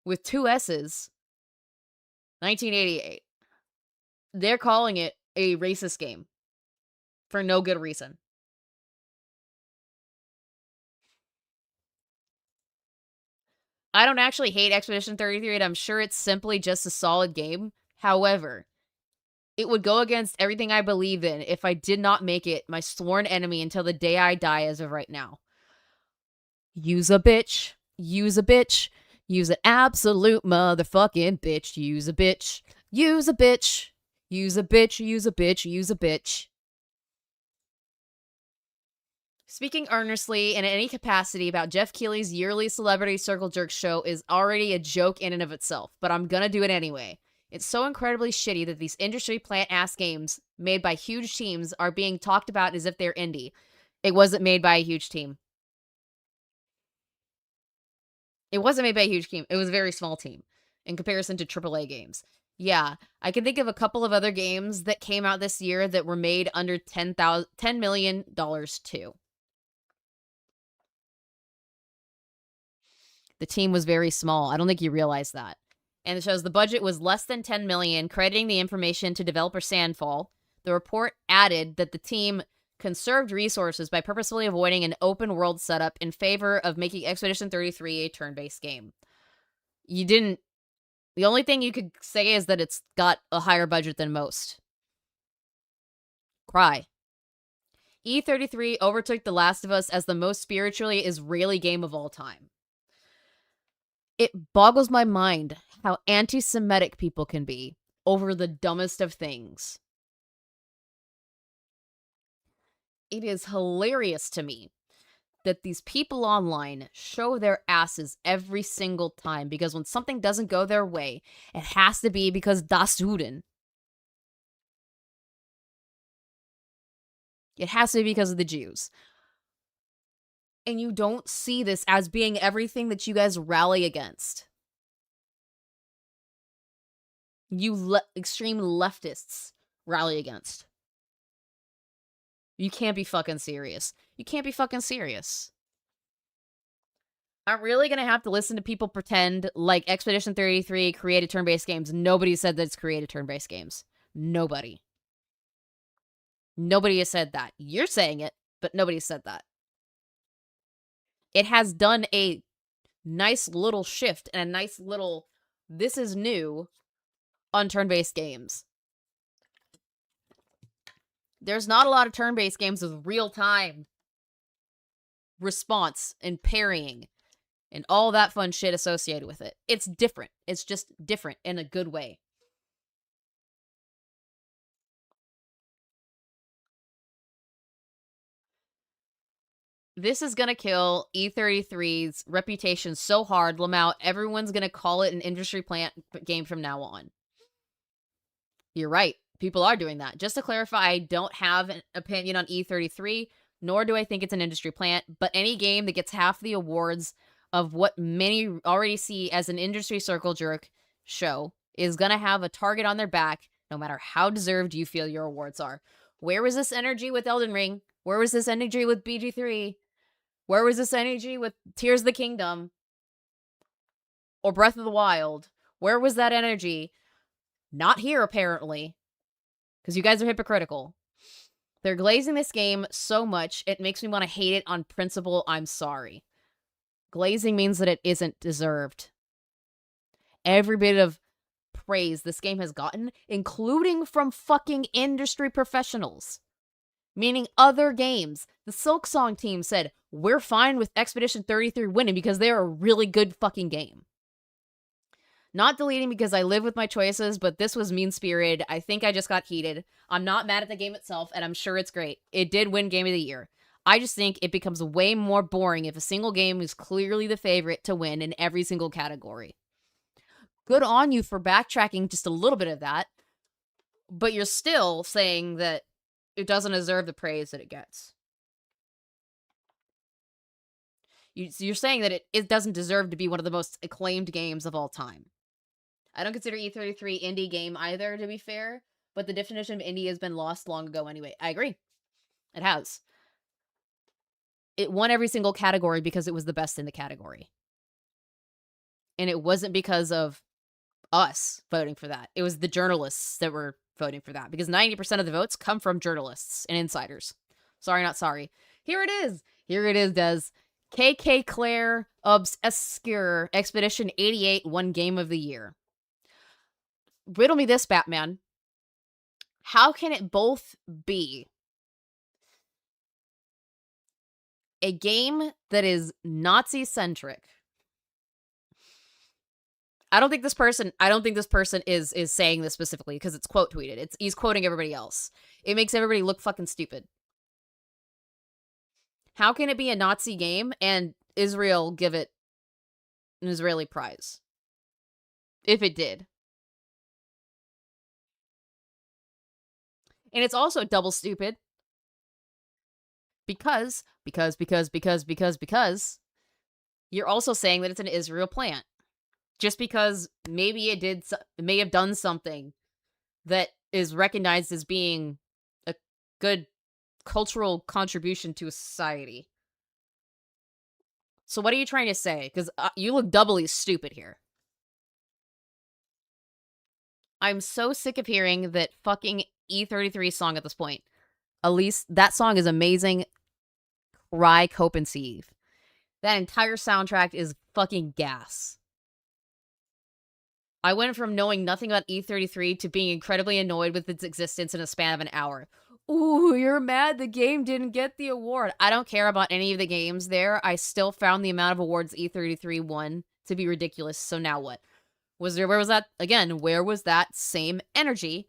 with 2 S's. 1988. They're calling it a racist game for no good reason. I don't actually hate Expedition 33, and I'm sure it's simply just a solid game. However, it would go against everything I believe in if I did not make it my sworn enemy until the day I die as of right now. Use a bitch. Use a bitch. Use an absolute motherfucking bitch. Use a bitch. Use a bitch. Use a bitch. Use a bitch. Use a bitch. Speaking earnestly and in any capacity about Jeff Keighley's yearly Celebrity Circle Jerk show is already a joke in and of itself, but I'm gonna do it anyway. It's so incredibly shitty that these industry plant-ass games made by huge teams are being talked about as if they're indie. It wasn't made by a huge team. It wasn't made by a huge team. It was a very small team in comparison to AAA games. Yeah, I can think of a couple of other games that came out this year that were made under $10 million too. The team was very small. I don't think you realize that. And it shows the budget was less than $10 million, crediting the information to developer Sandfall. The report added that the team conserved resources by purposefully avoiding an open world setup in favor of making Expedition 33 a turn-based game. You didn't... The only thing you could say is that it's got a higher budget than most. Cry. E33 overtook The Last of Us as the most spiritually Israeli game of all time. It boggles my mind how anti-Semitic people can be over the dumbest of things. It is hilarious to me that these people online show their asses every single time because when something doesn't go their way, it has to be because das Juden. It has to be because of the Jews. and you don't see this as being everything that you guys rally against. You extreme leftists rally against. You can't be fucking serious. You can't be fucking serious. I'm really gonna have to listen to people pretend like Expedition 33 created turn-based games. Nobody said that it's created turn-based games. Nobody. Nobody has said that. You're saying it, but nobody said that. It has done a nice little shift and a nice little, this is new on turn-based games. There's not a lot of turn-based games with real-time response and parrying and all that fun shit associated with it. It's different. It's just different in a good way. This is gonna kill E33's reputation so hard, Lamau, everyone's gonna call it an industry plant game from now on. You're right. People are doing that. Just to clarify, I don't have an opinion on E33, nor do I think it's an industry plant, but any game that gets half the awards of what many already see as an industry circle jerk show is gonna have a target on their back, no matter how deserved you feel your awards are. Where was this energy with Elden Ring? Where was this energy with BG3? Where was this energy with Tears of the Kingdom? Or Breath of the Wild? Where was that energy? Not here, apparently. Because you guys are hypocritical. They're glazing this game so much, it makes me want to hate it on principle. I'm sorry. Glazing means that it isn't deserved. Every bit of praise this game has gotten, including from fucking industry professionals. Meaning other games. The Silksong team said, we're fine with Expedition 33 winning because they're a really good fucking game. Not deleting because I live with my choices, but this was mean-spirited. I think I just got heated. I'm not mad at the game itself, and I'm sure it's great. It did win Game of the Year. I just think it becomes way more boring if a single game is clearly the favorite to win in every single category. Good on you for backtracking just a little bit of that, but you're still saying that it doesn't deserve the praise that it gets. You're saying that it doesn't deserve to be one of the most acclaimed games of all time. I don't consider E33 indie game either, to be fair, but the definition of indie has been lost long ago anyway. I agree. It has. It won every single category because it was the best in the category. And it wasn't because of us voting for that. It was the journalists that were voting for that, because 90% of the votes come from journalists and insiders. Sorry, not sorry. Here it is. Here it is, Des. KK Claire Obscure Expedition 88 won Game of the Year. Riddle me this, Batman. How can it both be a game that is Nazi-centric? I don't think this person is saying this specifically because it's quote tweeted. He's quoting everybody else. It makes everybody look fucking stupid. How can it be a Nazi game and Israel give it an Israeli prize? If it did. And it's also double stupid. Because you're also saying that it's an Israel plant. Just because maybe it may have done something that is recognized as being a good cultural contribution to a society. So what are you trying to say? Because you look doubly stupid here. I'm so sick of hearing that fucking E33 song at this point. Elise, that song is amazing. Cry, Cope, and Seethe. That entire soundtrack is fucking gas. I went from knowing nothing about E33 to being incredibly annoyed with its existence in a span of an hour. Ooh, you're mad the game didn't get the award. I don't care about any of the games there. I still found the amount of awards E33 won to be ridiculous, so now what? Where was that same energy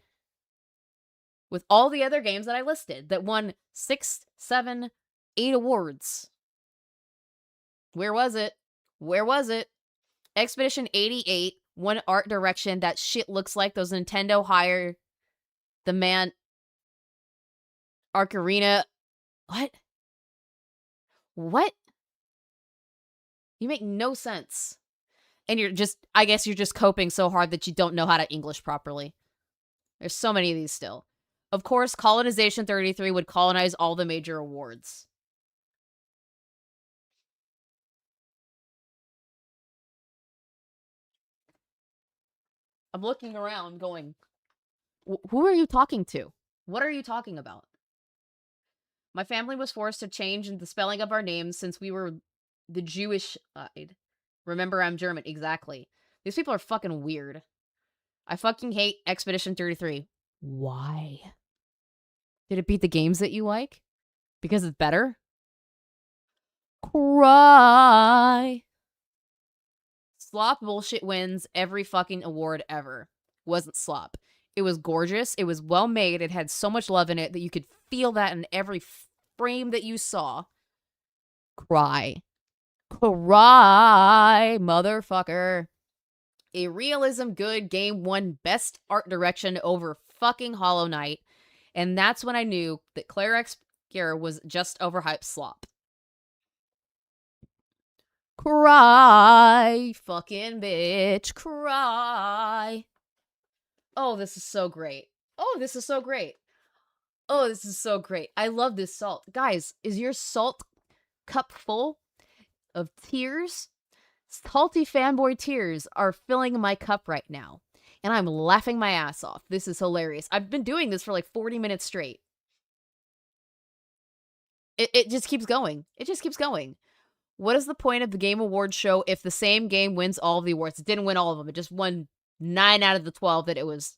with all the other games that I listed that won 6, 7, 8 awards? Where was it? Where was it? Expedition 88 won art direction. That shit looks like those Nintendo hire the man Arcarina. What? You make no sense. And I guess you're just coping so hard that you don't know how to English properly. There's so many of these still. Of course, Colonization 33 would colonize all the major awards. I'm looking around going, who are you talking to? What are you talking about? My family was forced to change the spelling of our names since we were the Jewish side. Remember, I'm German. Exactly. These people are fucking weird. I fucking hate Expedition 33. Why? Did it beat the games that you like? Because it's better? Cry. Slop bullshit wins every fucking award ever. Wasn't slop. It was gorgeous. It was well made. It had so much love in it that you could feel that in every frame that you saw. Cry. Cry, motherfucker. A realism good game won best art direction over fucking Hollow Knight. And that's when I knew that Claire X Gear was just overhyped slop. Cry, fucking bitch, cry. Oh, this is so great. Oh, this is so great. Oh, this is so great. I love this salt. Guys, is your salt cup full of tears? Salty fanboy tears are filling my cup right now. And I'm laughing my ass off. This is hilarious. I've been doing this for like 40 minutes straight. It just keeps going. It just keeps going. What is the point of the Game Awards show if the same game wins all of the awards? It didn't win all of them. It just won 9 out of the 12 that it was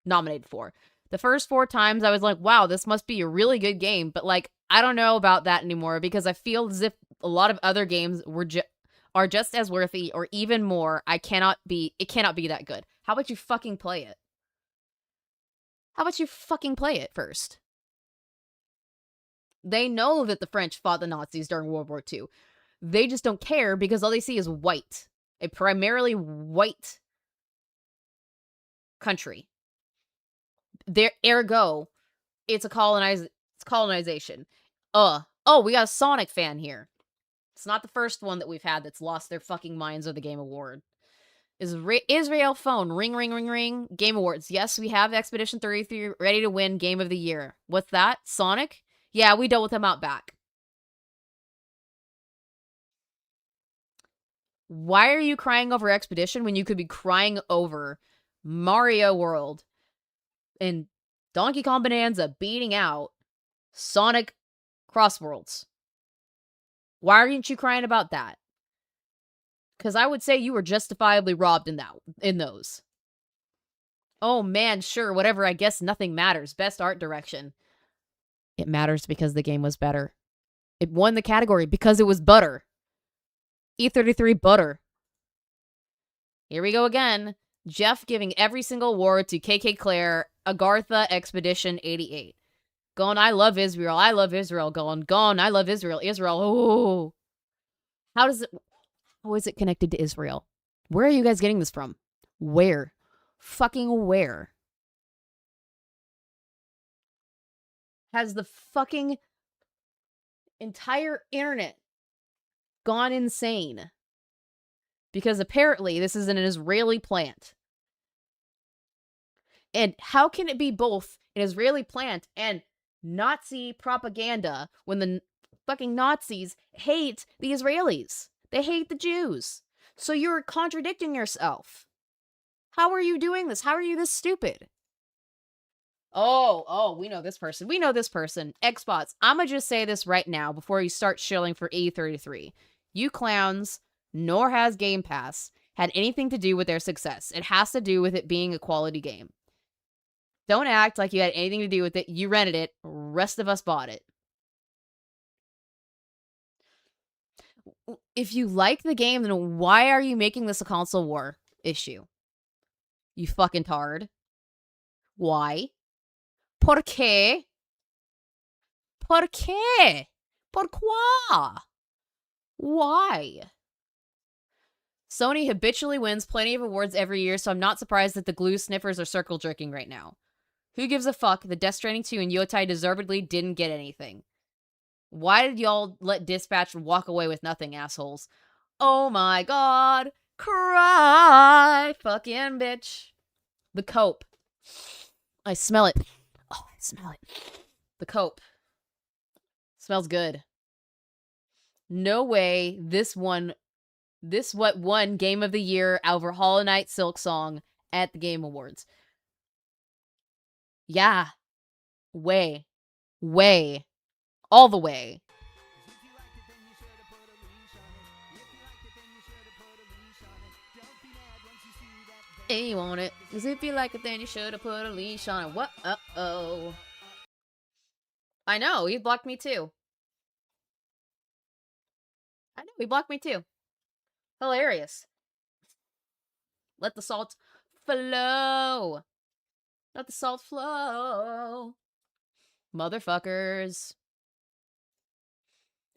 nominated for. The first 4 times I was like, wow, this must be a really good game. But like, I don't know about that anymore because I feel as if a lot of other games are just as worthy or even more. It cannot be that good. How about you fucking play it? How about you fucking play it first? They know that the French fought the Nazis during World War II. They just don't care because all they see is white. A primarily white country. Ergo, it's colonization. Oh, we got a Sonic fan here. It's not the first one that we've had that's lost their fucking minds of the Game Award. Is Israel phone. Ring, ring, ring, ring. Game Awards. Yes, we have Expedition 33 ready to win Game of the Year. What's that? Sonic? Yeah, we dealt with him out back. Why are you crying over Expedition when you could be crying over Mario World and Donkey Kong Bonanza beating out Sonic Crossworlds? Why aren't you crying about that? Because I would say you were justifiably robbed in those. Oh man, sure, whatever, I guess nothing matters. Best art direction. It matters because the game was better. It won the category because it was butter. E33 butter. Here we go again. Jeff giving every single award to KK Claire, Agartha Expedition 88. Going, I love Israel. I love Israel. Going, gone. I love Israel. Israel. Oh. How is it connected to Israel? Where are you guys getting this from? Where? Fucking where? Has the fucking entire internet gone insane? Because apparently this is an Israeli plant. And how can it be both an Israeli plant and Nazi propaganda when the fucking Nazis hate the Israelis? They hate the Jews. So you're contradicting yourself. How are you doing this? How are you this stupid? Oh, we know this person. We know this person. Xbots. I'ma just say this right now before you start shilling for E33. You clowns, nor has Game Pass had anything to do with their success. It has to do with it being a quality game. Don't act like you had anything to do with it. You rented it. Rest of us bought it. If you like the game, then why are you making this a console war issue? You fucking tard. Why? ¿Por qué? ¿Por qué? ¿Pourquoi? Why? Sony habitually wins plenty of awards every year, so I'm not surprised that the glue sniffers are circle jerking right now. Who gives a fuck? The Death Stranding 2 and Yotai deservedly didn't get anything. Why did y'all let Dispatch walk away with nothing, assholes? Oh my god. Cry. Fucking bitch. The cope. I smell it. Oh, I smell it. The cope. Smells good. No way this what won Game of the Year over Hollow Knight Silk Song at the Game Awards. Yeah. Way. All the way. And you want it. Cause if you like it, then you should have put a leash on it. What? Uh-oh. I know, he blocked me too. I know, he blocked me too. Hilarious. Let the salt flow. Let the salt flow. Motherfuckers.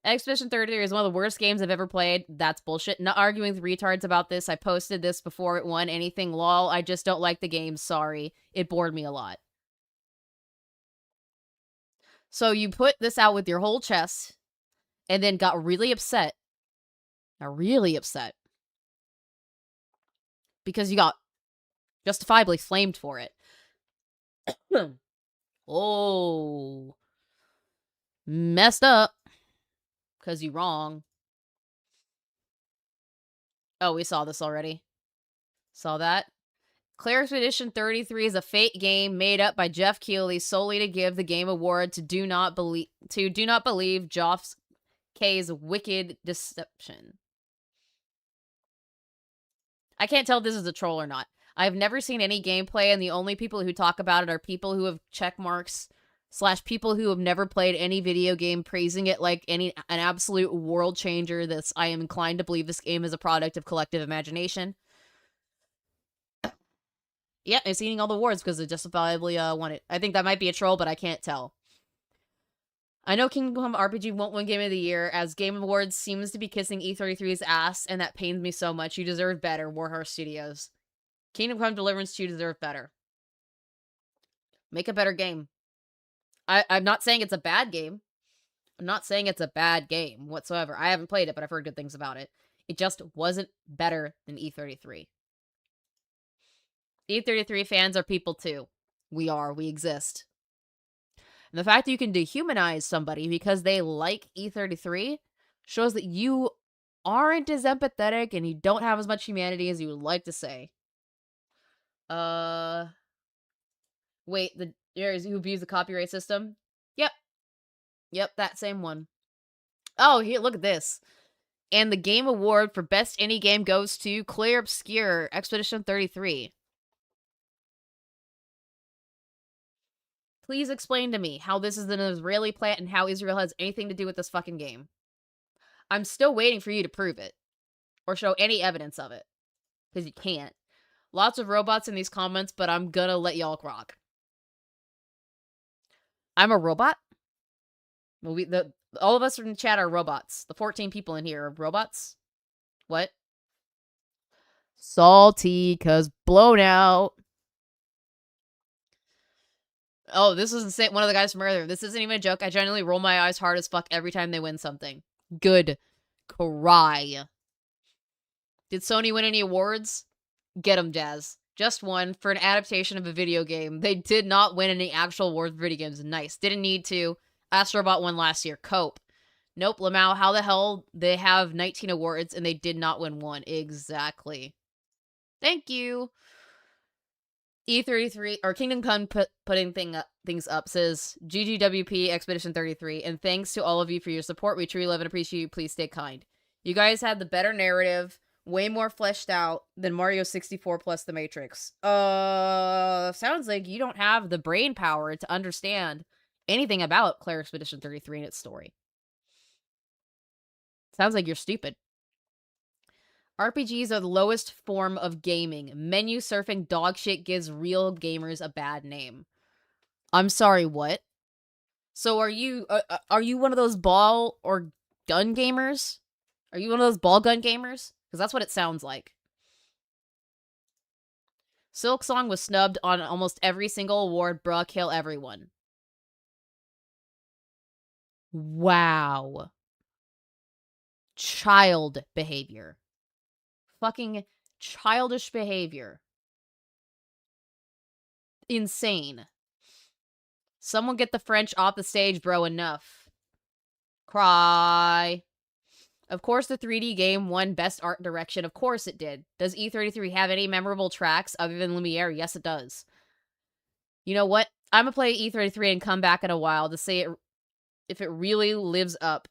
Expedition 33 is one of the worst games I've ever played. That's bullshit. Not arguing with retards about this. I posted this before it won anything. Lol, I just don't like the game. Sorry. It bored me a lot. So you put this out with your whole chest and then got really upset. Because you got justifiably flamed for it. Oh. Messed up. Because you wrong. Oh, we saw this already. Saw that. Claire Expedition 33 is a fake game made up by Jeff Keighley solely to give the game award to Do Not Believe Joff K's Wicked Deception. I can't tell if this is a troll or not. I've never seen any gameplay, and the only people who talk about it are people who have check marks / people who have never played any video game, praising it like an absolute world changer. I am inclined to believe this game is a product of collective imagination. Yeah, it's eating all the awards because it justifiably won it. I think that might be a troll, but I can't tell. I know Kingdom Come RPG won't win Game of the Year, as Game Awards seems to be kissing E33's ass, and that pains me so much. You deserve better, Warhorse Studios. Kingdom Come Deliverance 2 deserve better. Make a better game. I'm not saying it's a bad game. I'm not saying it's a bad game whatsoever. I haven't played it, but I've heard good things about it. It just wasn't better than E33. E33 fans are people too. We exist. And the fact that you can dehumanize somebody because they like E33 shows that you aren't as empathetic and you don't have as much humanity as you would like to say. Wait, the areas who abuse the copyright system? Yep, that same one. Oh, here, look at this. And the game award for best indie game goes to Clear Obscure Expedition 33. Please explain to me how this is an Israeli plant and how Israel has anything to do with this fucking game. I'm still waiting for you to prove it. Or show any evidence of it. Because you can't. Lots of robots in these comments, but I'm gonna let y'all rock. I'm a robot? Well, all of us in the chat are robots. The 14 people in here are robots? What? Salty, cause blown out. Oh, this is one of the guys from earlier. This isn't even a joke. I genuinely roll my eyes hard as fuck every time they win something. Good. Cry. Did Sony win any awards? Get them, Jazz. Just one for an adaptation of a video game. They did not win any actual awards for video games. Nice. Didn't need to. Astrobot won last year. Cope. Nope, Lamau, how the hell they have 19 awards and they did not win one? Exactly. Thank you. E33, or Kingdom Come putting things up, says, GGWP Expedition 33, and thanks to all of you for your support. We truly love and appreciate you. Please stay kind. You guys had the better narrative, way more fleshed out than Mario 64 plus The Matrix. Sounds like you don't have the brain power to understand anything about Claire Expedition 33 and its story. Sounds like you're stupid. RPGs are the lowest form of gaming. Menu surfing dogshit gives real gamers a bad name. I'm sorry, what? So are you one of those ball or gun gamers? Are you one of those ball gun gamers? Because that's what it sounds like. Silk Song was snubbed on almost every single award. Bruh, kill everyone. Wow. child behavior. Fucking childish behavior. Insane. Someone get the French off the stage, bro. Enough. Cry. Of course the 3D game won Best Art Direction. Of course it did. Does E33 have any memorable tracks other than Lumiere? Yes, it does. You know what? I'm gonna play E33 and come back in a while to see if it really lives up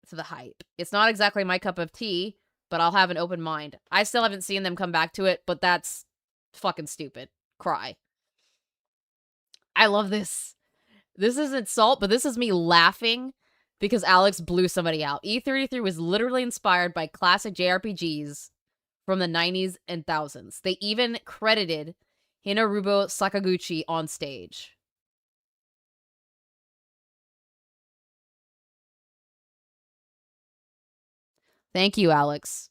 to the hype. It's not exactly my cup of tea, but I'll have an open mind. I still haven't seen them come back to it, but that's fucking stupid. Cry. I love this. This isn't salt, but this is me laughing because Alex blew somebody out. E33 was literally inspired by classic JRPGs from the 90s and 1000s. They even credited Hinorubo Sakaguchi on stage. Thank you, Alex.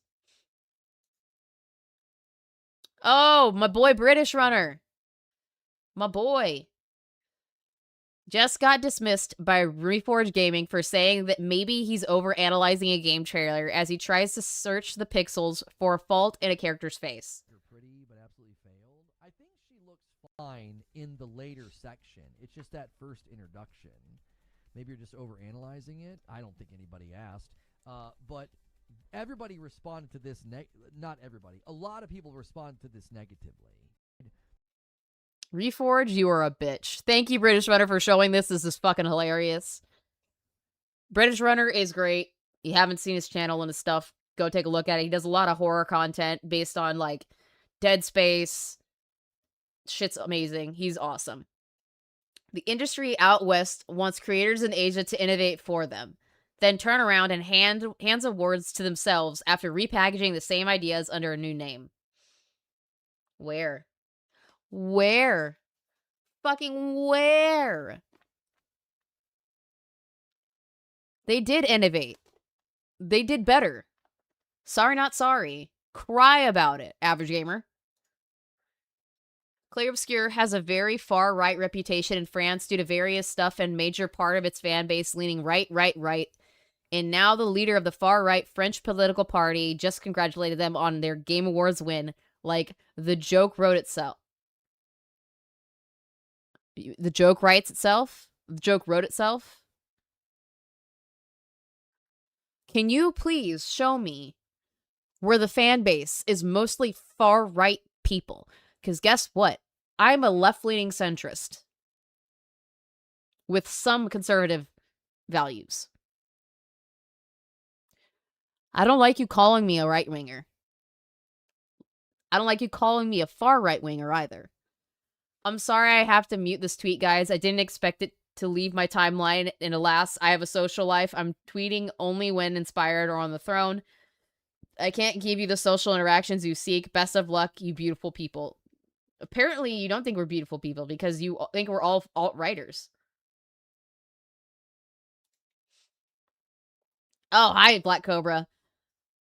Oh, my boy British Runner. My boy. Just got dismissed by Reforged Gaming for saying that maybe he's overanalyzing a game trailer as he tries to search the pixels for a fault in a character's face. Pretty, but absolutely failed. I think she looks fine in the later section. It's just that first introduction. Maybe you're just overanalyzing it. I don't think anybody asked. But everybody responded to this. Not everybody. A lot of people responded to this negatively. Reforge, you are a bitch. Thank you, British Runner, for showing this. This is fucking hilarious. British Runner is great. You haven't seen his channel and his stuff, go take a look at it. He does a lot of horror content based on, like, Dead Space. Shit's amazing. He's awesome. The industry out west wants creators in Asia to innovate for them, then turn around and hands awards to themselves after repackaging the same ideas under a new name. Where? Where? Fucking where? They did innovate. They did better. Sorry, not sorry. Cry about it, average gamer. Clear Obscure has a very far-right reputation in France due to various stuff and major part of its fan base leaning right. And now the leader of the far-right French political party just congratulated them on their Game Awards win, like the joke wrote itself. The joke writes itself? The joke wrote itself? Can you please show me where the fan base is mostly far-right people? Because guess what? I'm a left-leaning centrist with some conservative values. I don't like you calling me a right-winger. I don't like you calling me a far right-winger either. I'm sorry I have to mute this tweet, guys. I didn't expect it to leave my timeline, and alas, I have a social life. I'm tweeting only when inspired or on the throne. I can't give you the social interactions you seek. Best of luck, you beautiful people. Apparently, you don't think we're beautiful people because you think we're all alt-righters. Oh, hi, Black Cobra.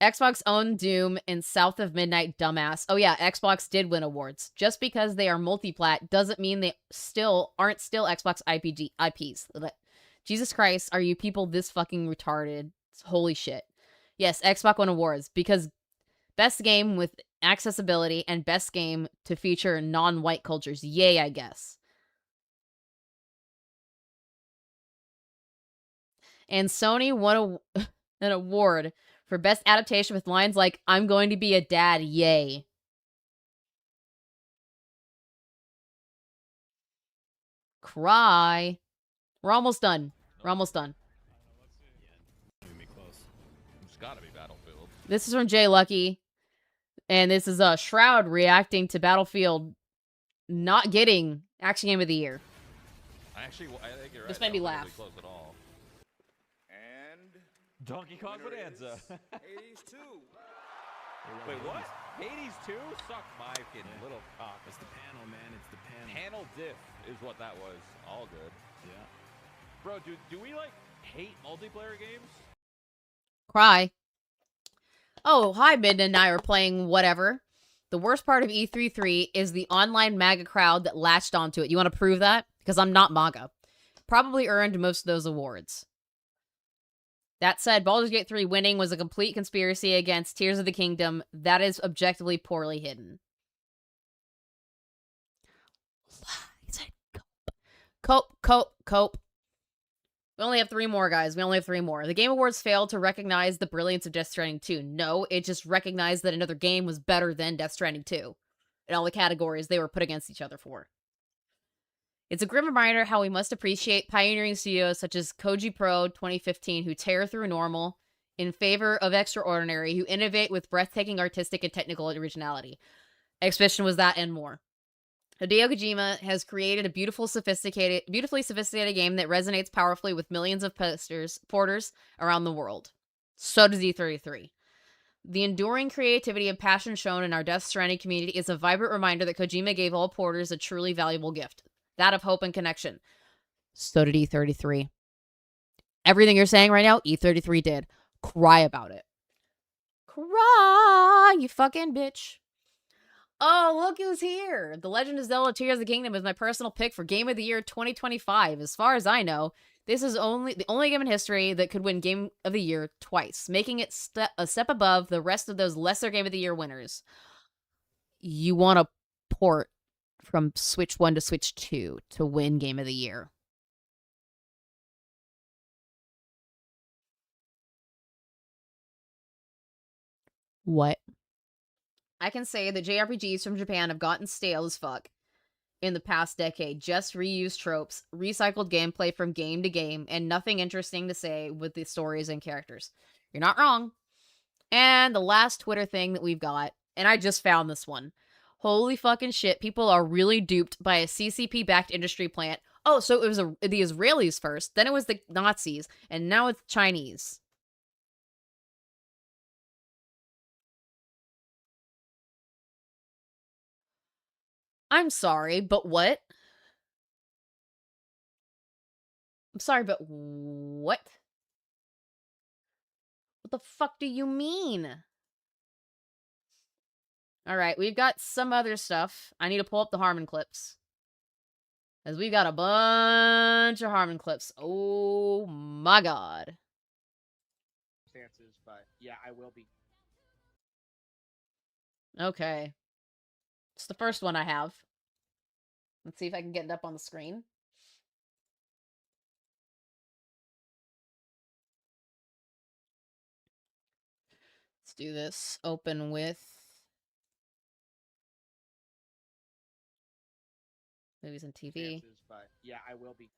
Xbox owned Doom and South of Midnight, dumbass. Oh yeah, Xbox did win awards. Just because they are multi-plat doesn't mean they aren't still Xbox IPs. Jesus Christ, are you people this fucking retarded? Holy shit. Yes, Xbox won awards because best game with accessibility and best game to feature non-white cultures. Yay, I guess. And Sony won an award for best adaptation with lines like, I'm going to be a dad, yay. Cry. We're almost done. We're almost done. It's gotta be Battlefield. This is from Jay Lucky. And this is Shroud reacting to Battlefield not getting Action Game of the Year. I think you're right. This made me laugh. Really close at all. Donkey Kong Bonanza. Hades 2. Wait, what? Hades 2? Suck my fucking little cock. It's the panel, man. It's the panel. Panel diff is what that was. All good. Yeah. Bro, do we, like, hate multiplayer games? Cry. Oh, hi, Midna and I are playing whatever. The worst part of E33 is the online MAGA crowd that latched onto it. You want to prove that? Because I'm not MAGA. Probably earned most of those awards. That said, Baldur's Gate 3 winning was a complete conspiracy against Tears of the Kingdom that is objectively poorly hidden. Cope. We only have 3 more, guys. We only have 3 more. The Game Awards failed to recognize the brilliance of Death Stranding 2. No, it just recognized that another game was better than Death Stranding 2 in all the categories they were put against each other for. It's a grim reminder how we must appreciate pioneering studios such as Koji Pro 2015 who tear through normal in favor of extraordinary, who innovate with breathtaking artistic and technical originality. Expedition was that and more. Hideo Kojima has created a beautifully sophisticated game that resonates powerfully with millions of porters around the world. So does E33. The enduring creativity and passion shown in our Death Stranding community is a vibrant reminder that Kojima gave all porters a truly valuable gift. That of hope and connection. So did E33. Everything you're saying right now, E33 did. Cry about it. Cry, you fucking bitch. Oh, look who's here. The Legend of Zelda Tears of the Kingdom is my personal pick for Game of the Year 2025. As far as I know, this is the only game in history that could win Game of the Year twice, making it a step above the rest of those lesser Game of the Year winners. You want a port from Switch 1 to Switch 2 to win Game of the Year. What? I can say that JRPGs from Japan have gotten stale as fuck in the past decade. Just reused tropes, recycled gameplay from game to game, and nothing interesting to say with the stories and characters. You're not wrong. And the last Twitter thing that we've got, and I just found this one. Holy fucking shit, people are really duped by a CCP-backed industry plant. Oh, so it was the Israelis first, then it was the Nazis, and now it's Chinese. I'm sorry, but what? I'm sorry, but what? What the fuck do you mean? Alright, we've got some other stuff. I need to pull up the Harmon clips. As we've got a bunch of Harmon clips. Oh my god. But yeah, I will be. Okay. It's the first one I have. Let's see if I can get it up on the screen. Let's do this. Open with movies and TV. But yeah, I will be.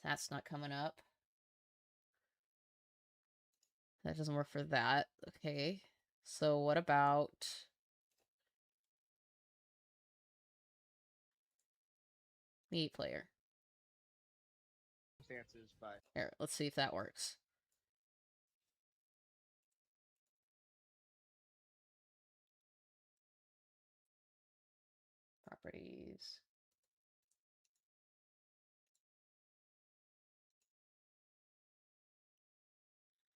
That's not coming up. That doesn't work for that. Okay. So what about media player? But here, let's see if that works. Properties.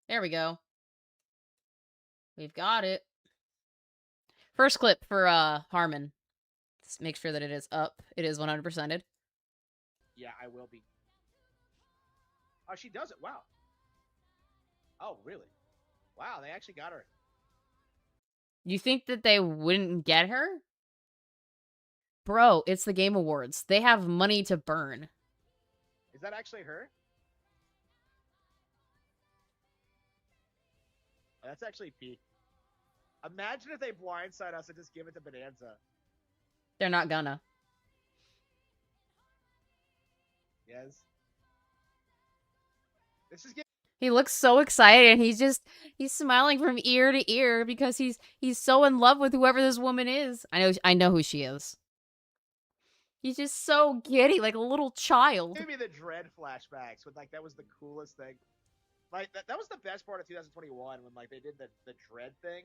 There we go. We've got it. First clip for Harmon. Let's make sure that it is up. It is 100%ed. Yeah, I will be. Oh, she does it. Wow. Oh, really? Wow, they actually got her. You think that they wouldn't get her? Bro, it's the Game Awards. They have money to burn. Is that actually her? Oh, that's actually peak. Imagine if they blindside us and just give it to Bonanza. They're not gonna. Yes. This is He looks so excited and he's smiling from ear to ear because he's so in love with whoever this woman is. I know who she is. He's just so giddy, like a little child. Maybe the Dread flashbacks with that was the coolest thing. Like that was the best part of 2021 when they did the Dread thing.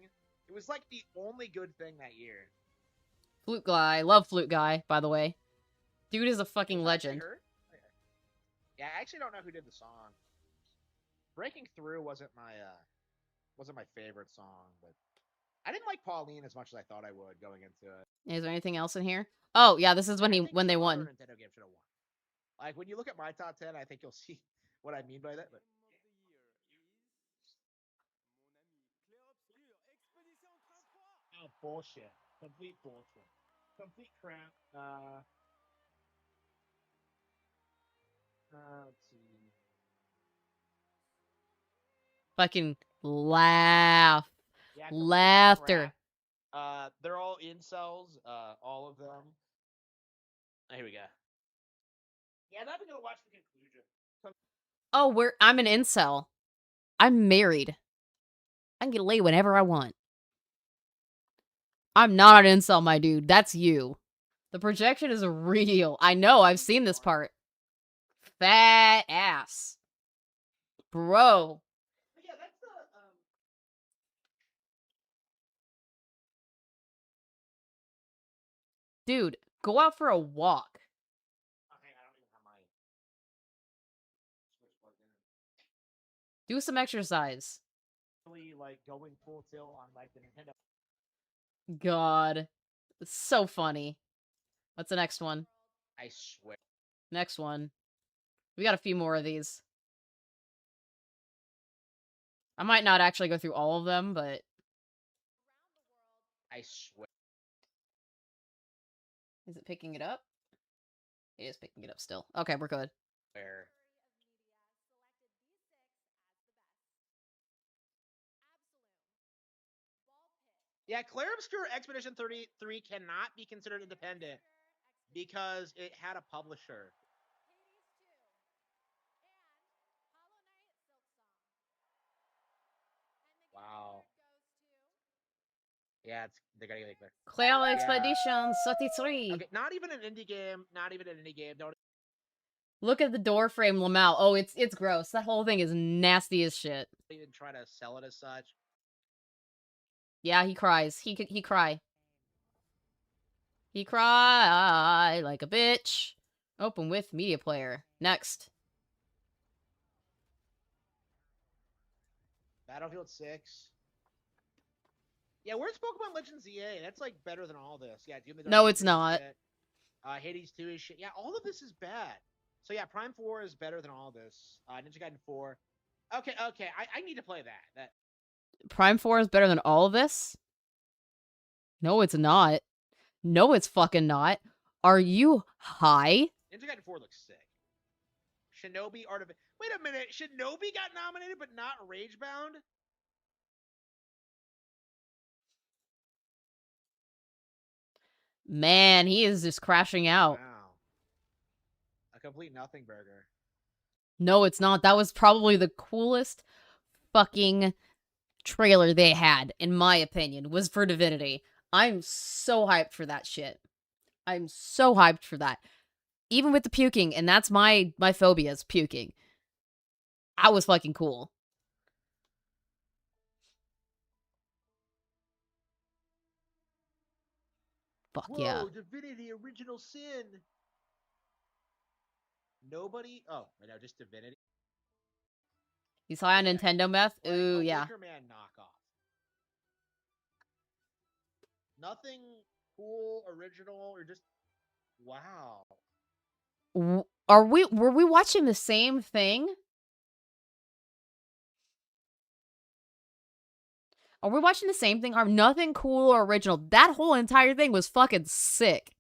It was like the only good thing that year. Flute Guy, love Flute Guy, by the way. Dude is a fucking legend. Yeah, I actually don't know who did the song. Breaking Through wasn't my favorite song, but I didn't like Pauline as much as I thought I would going into it. Is there anything else in here? Oh, yeah, this is when I think they some other won. Nintendo game should have won. Like when you look at my top 10, I think you'll see what I mean by that. But oh, bullshit! Complete bullshit! Complete crap. Let's see. Fucking laugh. Yeah, complete Laughter. crap. They're all incels. All of them. Here we go. Yeah, I'm not even gonna watch the conclusion. Oh, I'm an incel. I'm married. I can get laid whenever I want. I'm not an incel, my dude. That's you. The projection is real. I know. I've seen this part. Fat ass. Bro. Yeah, that's the Dude, go out for a walk. Okay, I don't even have my Switch plugged in. Do some exercise. Really, like going full tilt on like the Nintendo. God. It's so funny. What's the next one? I swear. Next one. We got a few more of these. I might not actually go through all of them, but... I swear. Is it picking it up? It is picking it up still. Okay, we're good. Where? Yeah, Claire Obscure Expedition 33 cannot be considered independent because it had a publisher. Wow. Yeah, they gotta get Claire. Claire Expedition 33. Okay, not even an indie game. Not even an indie game. Don't. Look at the door frame, Lamau. Oh, it's gross. That whole thing is nasty as shit. Even try to sell it as such. Yeah, he cries. He cry. He cry like a bitch. Open with media player. Next. Battlefield 6. Yeah, where's Pokemon Legends EA? That's like better than all this. Yeah, Doom the Dark No, it's Pictures is not. shit. Hades 2 is shit. Yeah, all of this is bad. So yeah, Prime 4 is better than all this. Ninja Gaiden 4. Okay, I need to play that. Prime 4 is better than all of this? No, it's not. No, it's fucking not. Are you high? Ninja Gaiden 4 looks sick. Shinobi Art of... Wait a minute, Shinobi got nominated but not Ragebound? Man, he is just crashing out. Wow. A complete nothing burger. No, it's not. That was probably the coolest fucking trailer they had, in my opinion, was for Divinity. I'm so hyped for that shit. I'm so hyped for that. Even with the puking, and that's my phobia is puking. That was fucking cool. Fuck Whoa, yeah. Divinity Original Sin. Nobody? Oh, no, just Divinity. He's high on Nintendo meth? Like Ooh, a yeah. Wicker Man knockoff. Nothing cool, original, or just wow. Were we watching the same thing? Are we watching the same thing? Are nothing cool or original? That whole entire thing was fucking sick.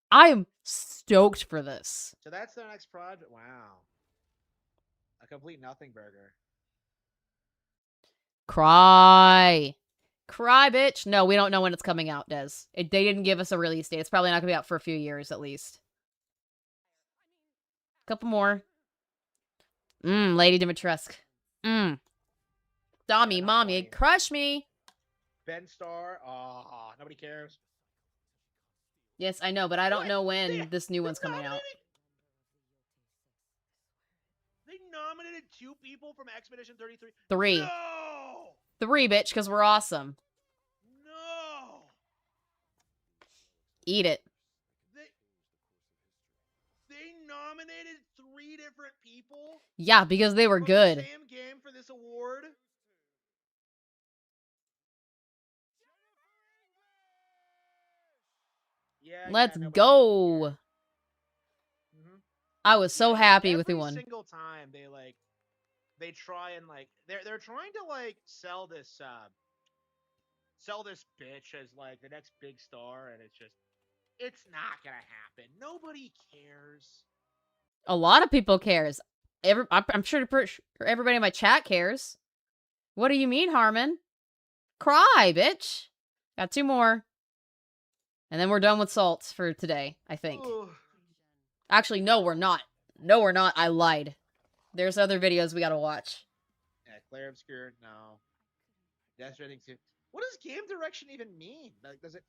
I'm stoked for this. So that's their next project. Wow. A complete nothing burger. Cry. Cry, bitch. No, we don't know when it's coming out, Des. They didn't give us a release date. It's probably not going to be out for a few years, at least. Couple more. Lady Dimitrescu. Dommy, mommy, crush me. Ben Starr. Oh, nobody cares. Yes, I know, but I don't know when this new one's coming out. They nominated 2 people from Expedition 33. 3. No! 3, bitch, because we're awesome. No! Eat it. They nominated 3 different people? Yeah, because they were from good. The same game for this award? Let's nobody go. I was so happy with who every won. single time they try and they're trying to sell this bitch as the next big star, and it's not gonna happen. Nobody cares. A lot of people cares. I'm sure everybody in my chat cares. What do you mean, Harmon? Cry, bitch. Got 2 more. And then we're done with salts for today, I think. Actually, no, we're not. No, we're not. I lied. There's other videos we gotta watch. Yeah, Claire Obscure, no. Death Stranding 2. What does game direction even mean? Does it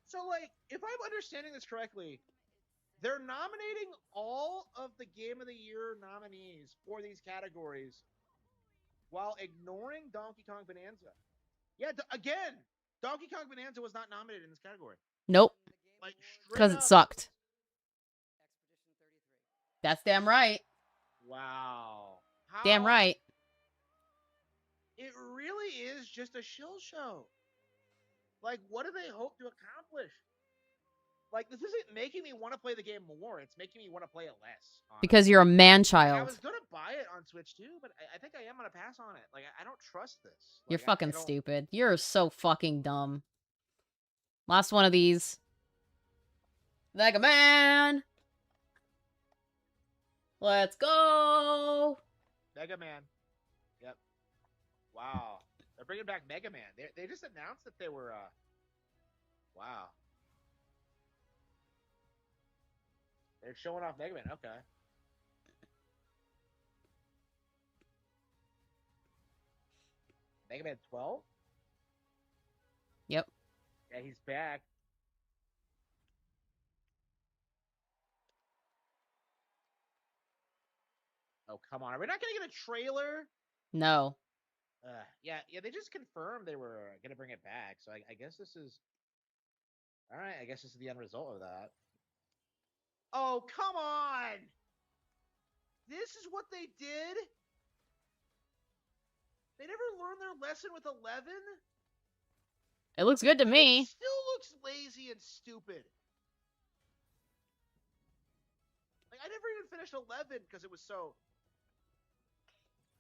So if I'm understanding this correctly, they're nominating all of the Game of the Year nominees for these categories while ignoring Donkey Kong Bonanza. Yeah, again, Donkey Kong Bonanza was not nominated in this category. Nope. Because Straight it up. sucked. That's damn right. Wow. Damn right. It really is just a shill show. What do they hope to accomplish? This isn't making me want to play the game more. It's making me want to play it less. Honestly. Because you're a I man-child. was going to buy it on Switch too, but I think I am going to pass on it. I don't trust this. You're fucking stupid. You're so fucking dumb. Last one of these. Mega Man! Let's go! Mega Man. Yep. Wow. They're bringing back Mega Man. They just announced that they were, wow. They're showing off Mega Man. Okay. Mega Man 12? Yep. Yeah, he's back. Oh, come on. Are we not going to get a trailer? No. Yeah, they just confirmed they were going to bring it back. So I guess this is... All right, I guess this is the end result of that. Oh, come on! This is what they did? They never learned their lesson with 11? It looks good to me. It still looks lazy and stupid. I never even finished 11 because it was so...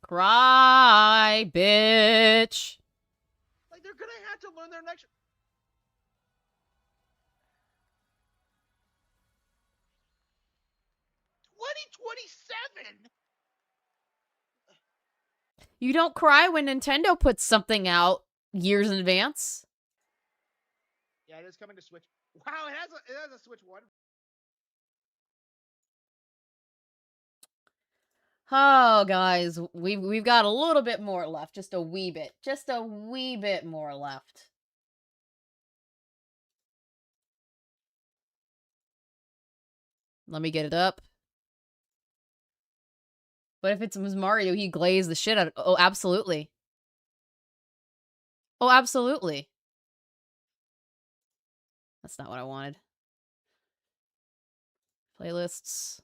Cry, bitch. They're gonna have to learn their next... $2027? You don't cry when Nintendo puts something out years in advance. Yeah, it is coming to Switch. Wow, it has a Switch 1. Oh, guys, we've got a little bit more left. Just a wee bit. Just a wee bit more left. Let me get it up. But if it was Mario, he'd glaze the shit out of... Oh, absolutely. Oh, absolutely. That's not what I wanted. Playlists.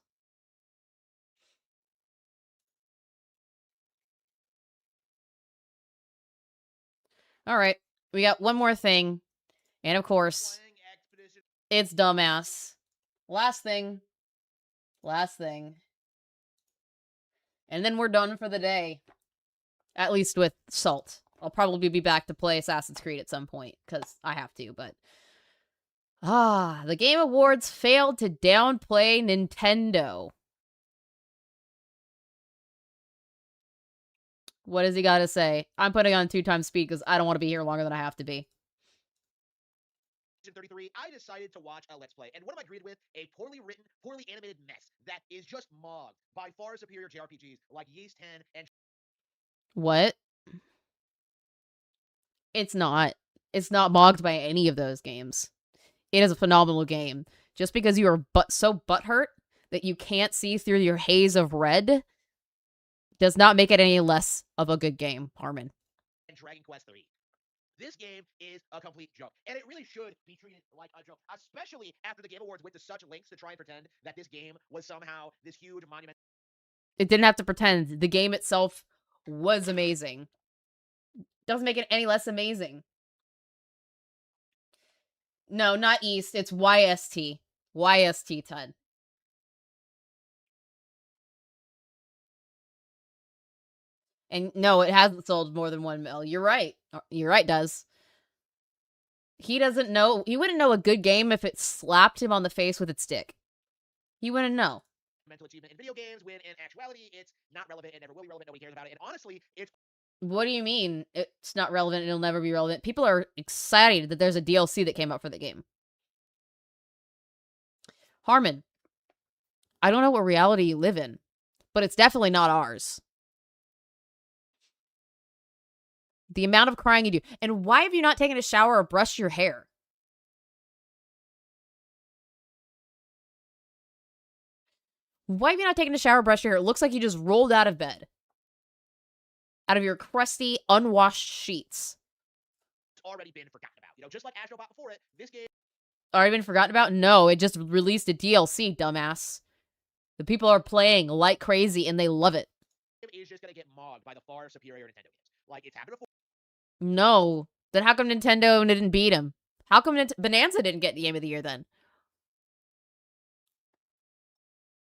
Alright. We got one more thing. And of course, it's dumbass. Last thing. Last thing. And then we're done for the day. At least with Salt. I'll probably be back to play Assassin's Creed at some point, because I have to, but... the Game Awards failed to downplay Nintendo. What does he got to say? I'm putting on 2x speed because I don't want to be here longer than I have to be. 33, I decided to watch a Let's Play, and what am I greeted with? A poorly written, poorly animated mess that is just mogged by far superior JRPGs like Yeast 10 and... What? It's not. It's not mogged by any of those games. It is a phenomenal game. Just because you are so butthurt that you can't see through your haze of red does not make it any less of a good game, Harmon. And Dragon Quest 3. This game is a complete joke, and it really should be treated like a joke, especially after the Game Awards went to such lengths to try and pretend that this game was somehow this huge monument. It didn't have to pretend. The game itself was amazing. Doesn't make it any less amazing. No, not East. It's YST. YST ton. And no, it hasn't sold more than 1 mil. You're right. You're right, Does. He doesn't know. He wouldn't know a good game if it slapped him on the face with its stick. He wouldn't know. Mental achievement in video games, when in actuality, it's not relevant and never will be relevant. Nobody cares about it. And honestly, it's... What do you mean it's not relevant and it'll never be relevant? People are excited that there's a DLC that came out for the game. Harmon, I don't know what reality you live in, but it's definitely not ours. The amount of crying you do. And why have you not taken a shower or brushed your hair? Why have you not taken a shower or brushed your hair? It looks like you just rolled out of bed. Out of your crusty, unwashed sheets. It's already been forgotten about. You know, just like Astrobot before it, this game... Already been forgotten about? No, it just released a DLC, dumbass. The people are playing like crazy and they love it. is just going to get mogged by the far superior Nintendo games. Like, it's happened before. No. Then how come Nintendo didn't beat him? How come Bonanza didn't get the Game of the Year then?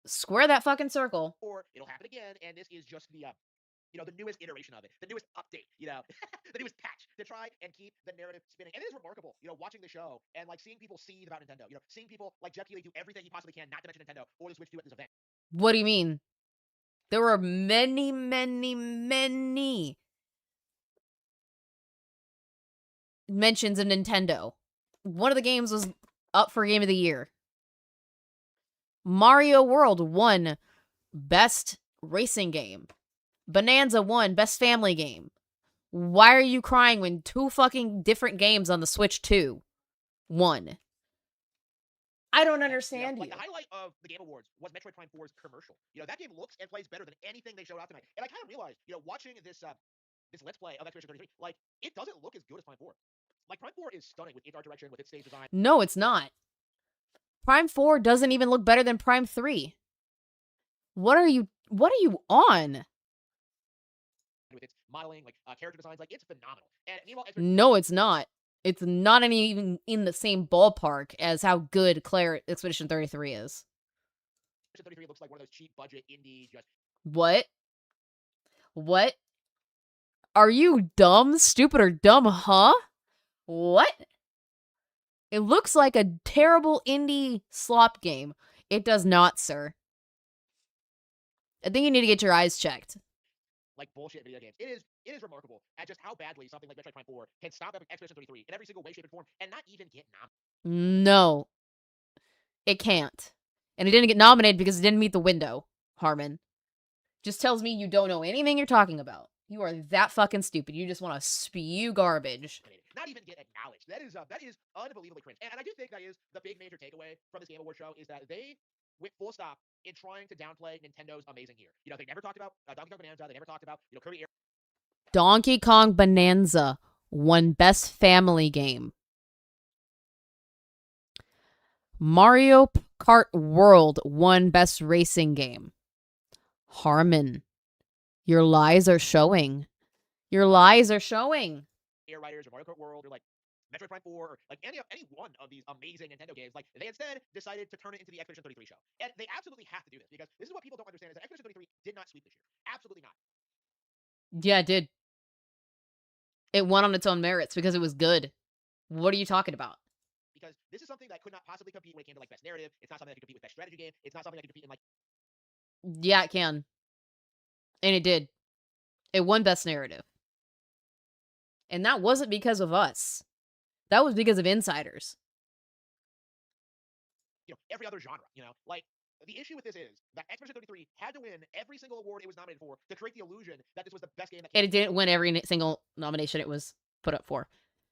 Square that fucking circle. Or it'll happen again, and this is just the, the newest iteration of it. The newest update, the newest patch to try and keep the narrative spinning. And it is remarkable, watching the show and, like, seeing people seethe about Nintendo. Seeing people, like Jeff Keighley, do everything he possibly can not to mention Nintendo or the Switch 2 at this event. What do you mean? There were many, many, many mentions of Nintendo. One of the games was up for Game of the Year. Mario World won Best Racing Game. Bonanza won Best Family Game. Why are you crying when 2 fucking different games on the Switch 2 won? I don't understand you. Like, the highlight of the Game Awards was Metroid Prime 4's commercial. That game looks and plays better than anything they showed off tonight. And I kind of realized, watching this Let's Play of Expedition 33, like, it doesn't look as good as Prime 4. Like, Prime 4 is stunning with its art direction, with its stage design. No, it's not. Prime 4 doesn't even look better than Prime 3. What are you on? With its modeling, like, character designs, like, it's phenomenal. And meanwhile, No, it's not. It's not even in the same ballpark as how good Expedition 33 is. Expedition 33 looks like one of those cheap budget indie just... What? What? Are you dumb, stupid, or dumb, huh? What? It looks like a terrible indie slop game. It does not, sir. I think you need to get your eyes checked. Like bullshit video games. It is remarkable at just how badly something like Metroid Prime 4 can stop Expedition 33 in every single way, shape, and form, and not even get nominated. No. It can't. And it didn't get nominated because it didn't meet the window, Harmon. Just tells me you don't know anything you're talking about. You are that fucking stupid. You just want to spew garbage. Not even get acknowledged. That is unbelievably cringe. And I do think that is the big major takeaway from this Game Awards show, is that they went full stop in trying to downplay Nintendo's amazing year. They never talked about Donkey Kong Bonanza. They never talked about, Kirby Air. Donkey Kong Bonanza won Best Family Game. Mario Kart World won Best Racing Game. Harmon, your lies are showing. Your lies are showing. Air Riders or Mario Kart World or like Metroid Prime 4 or like any one of these amazing Nintendo games, like they instead decided to turn it into the Expedition 33 show. And they absolutely have to do this, because this is what people don't understand, is that Expedition 33 did not sweep this year. Absolutely not. Yeah, it did. It won on its own merits because it was good. What are you talking about? Because this is something that could not possibly compete when it came to like best narrative. It's not something that could compete with best strategy game. It's not something that could compete in like... Yeah, it can. And it did. It won best narrative. And that wasn't because of us. That was because of insiders. Every other genre, like the issue with this is that Expedition 33 had to win every single award it was nominated for to create the illusion that this was the best game. And it didn't win every single nomination it was put up for.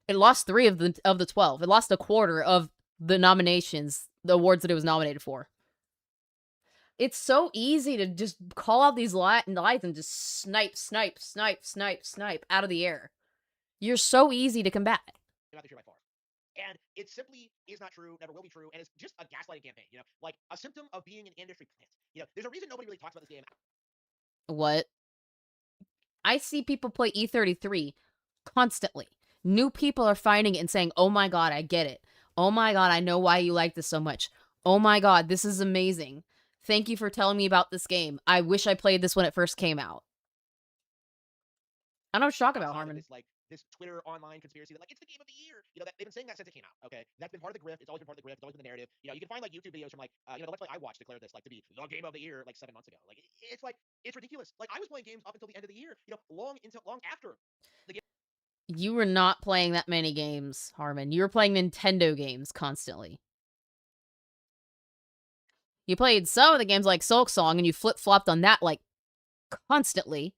It lost 3 of the 12. It lost a quarter of the nominations, the awards that it was nominated for. It's so easy to just call out these lies and just snipe out of the air. You're so easy to combat. Not this year by far. And it simply is not true, never will be true, and it's just a gaslighting campaign, like a symptom of being an industry plant. There's a reason nobody really talks about this game. What? I see people play E33 constantly. New people are finding it and saying, oh my god, I get it. Oh my god, I know why you like this so much. Oh my god, this is amazing. Thank you for telling me about this game. I wish I played this when it first came out. I know what you're talking about, Harmon. This Twitter online conspiracy that it's the game of the year. That they've been saying that since it came out. Okay, that's been part of the grift. It's always been part of the grift. It's always been the narrative. You can find YouTube videos from the Let's Play I watched declare this to be the game of the year 7 months ago. It's ridiculous. I was playing games up until the end of the year. Long after the game. You were not playing that many games, Harmon. You were playing Nintendo games constantly. You played some of the games like Silk Song, and you flip-flopped on that, constantly.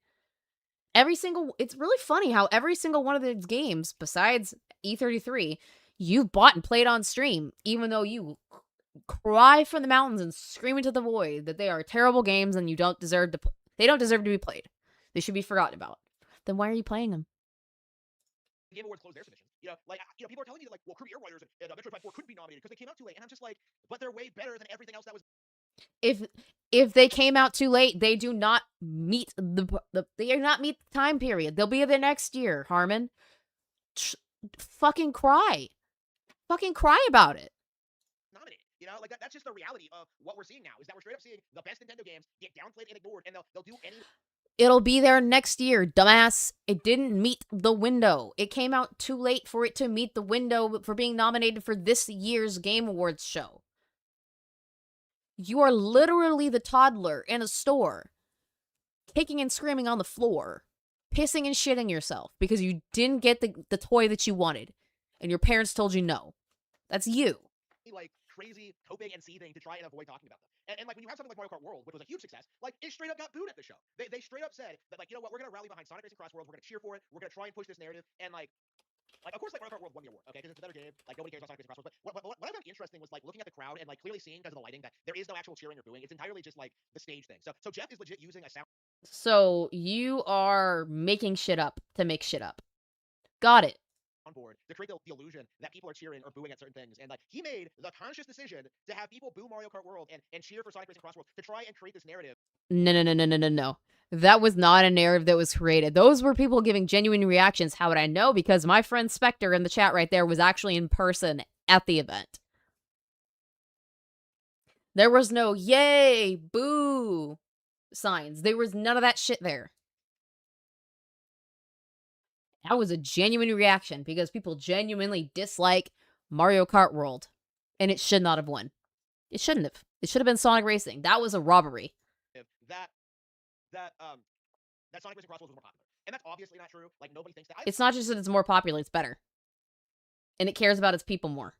It's really funny how every single one of these games, besides E33, you've bought and played on stream, even though you cry from the mountains and scream into the void that they are terrible games and they don't deserve to be played. They should be forgotten about. Then why are you playing them? Game Awards closed their submissions. People are telling me that Career Warriors and Metroid Prime 4 couldn't be nominated because they came out too late, and I'm just but they're way better than everything else that was. If they came out too late, they do not meet the time period. They'll be the next year, Harmon. Fucking cry about it. Nominated. That's just the reality of what we're seeing now. Is that we're straight up seeing the best Nintendo games get downplayed and ignored, and they'll do any. It'll be there next year, dumbass. It didn't meet the window. It came out too late for it to meet the window for being nominated for this year's Game Awards show. You are literally the toddler in a store, kicking and screaming on the floor, pissing and shitting yourself because you didn't get the toy that you wanted, and your parents told you no. That's you. Crazy coping and seething to try and avoid talking about them. And when you have something like Mario Kart World, which was a huge success, it straight up got booed at the show. They straight up said that you know what, we're gonna rally behind Sonic Racing Cross Worlds, we're gonna cheer for it, we're gonna try and push this narrative, and of course Mario Kart World won the award, okay, because it's a better game, nobody cares about Sonic Racing Cross Worlds, but what I found interesting was looking at the crowd and clearly seeing because of the lighting that there is no actual cheering or booing. It's entirely just the stage thing. So Jeff is legit using a sound. So you are making shit up to make shit up. Got it. On board to create the illusion that people are cheering or booing at certain things, and he made the conscious decision to have people boo Mario Kart World and cheer for Sonic Racing Cross Worlds to try and create this narrative. No. That was not a narrative that was created. Those were people giving genuine reactions. How would I know? Because my friend Spectre in the chat right there was actually in person at the event. There was no yay, boo signs. There was none of that shit there. That was a genuine reaction because people genuinely dislike Mario Kart World. And it should not have won. It shouldn't have. It should have been Sonic Racing. That was a robbery. That Sonic Racing Cross Worlds was more popular. And that's obviously not true. Nobody thinks that. It's not just that it's more popular, it's better. And it cares about its people more.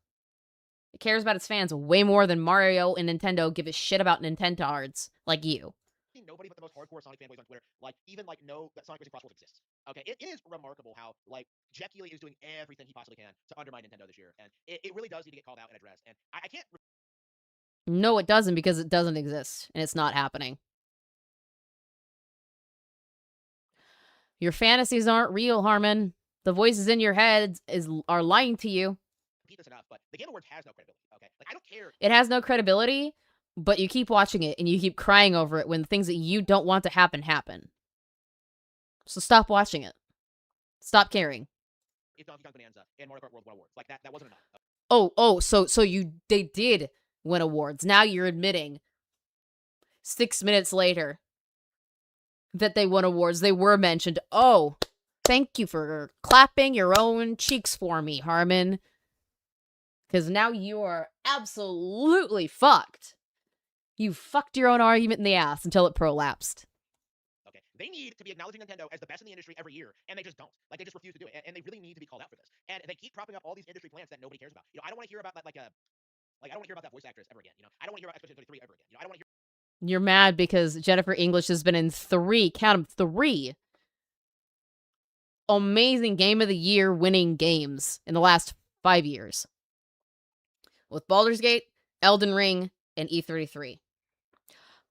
It cares about its fans way more than Mario and Nintendo give a shit about Nintendards like you. Nobody but the most hardcore Sonic fanboys on Twitter even know that Sonic Racing Cross Worlds exists. Okay, it is remarkable how Jeff Keighley is doing everything he possibly can to undermine Nintendo this year, and it really does need to get called out and addressed. And I can't. No, it doesn't, because it doesn't exist and it's not happening. Your fantasies aren't real, Harmon. The voices in your head are lying to you. Repeat this enough, but the Game Awards has no credibility. Okay, I don't care. It has no credibility. But you keep watching it, and you keep crying over it when things that you don't want to happen. So stop watching it. Stop caring. If Donkey Kong Bonanza and Mario Kart World won awards, that wasn't enough. They did win awards. Now you're admitting 6 minutes later that they won awards. They were mentioned. Oh, thank you for clapping your own cheeks for me, Harmon. Because now you are absolutely fucked. You fucked your own argument in the ass until it prolapsed. Okay, they need to be acknowledging Nintendo as the best in the industry every year, and they just don't. They just refuse to do it, and they really need to be called out for this. And they keep propping up all these industry plants that nobody cares about. I don't want to hear about that, I don't want to hear about that voice actress ever again. I don't want to hear about Expedition 33 ever again. I don't want to hear. You're mad because Jennifer English has been in 3 amazing Game of the Year winning games in the last 5 years. With Baldur's Gate, Elden Ring, and E33.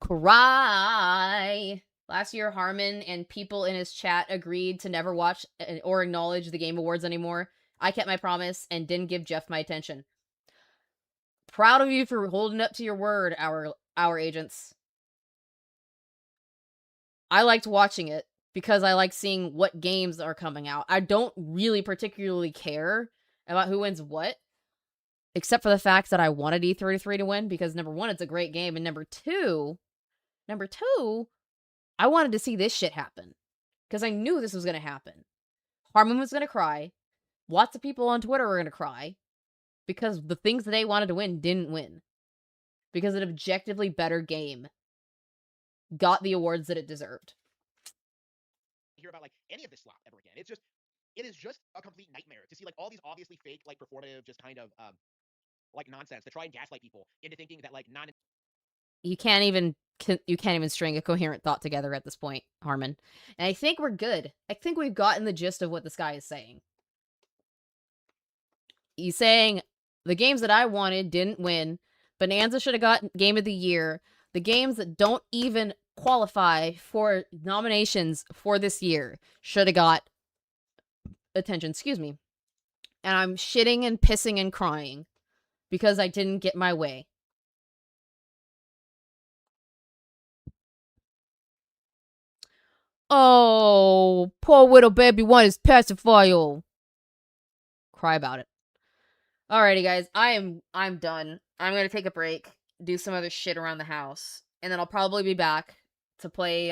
Cry! Last year, Harmon and people in his chat agreed to never watch or acknowledge the Game Awards anymore. I kept my promise and didn't give Jeff my attention. Proud of you for holding up to your word, our agents. I liked watching it because I like seeing what games are coming out. I don't really particularly care about who wins what. Except for the fact that I wanted E33 to win because number one, it's a great game, and number two, I wanted to see this shit happen. Because I knew this was going to happen. Harmon was going to cry. Lots of people on Twitter were going to cry. Because the things that they wanted to win didn't win. Because an objectively better game got the awards that it deserved. Hear about like any of this slop ever again. It is just a complete nightmare to see like all these obviously fake, like performative, just kind of like nonsense to try and gaslight people into thinking that like You can't even string a coherent thought together at this point, Harmon. And I think we're good. I think we've gotten the gist of what this guy is saying. He's saying the games that I wanted didn't win. Bonanza should have got Game of the Year. The games that don't even qualify for nominations for this year should have got attention. Excuse me. And I'm shitting and pissing and crying because I didn't get my way. Oh, poor little baby one is pacifier. Cry about it. Alrighty, guys. I'm done. I'm gonna take a break, do some other shit around the house, and then I'll probably be back to play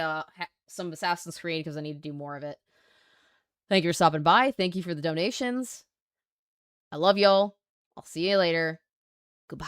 some Assassin's Creed because I need to do more of it. Thank you for stopping by. Thank you for the donations. I love y'all. I'll see you later. Goodbye.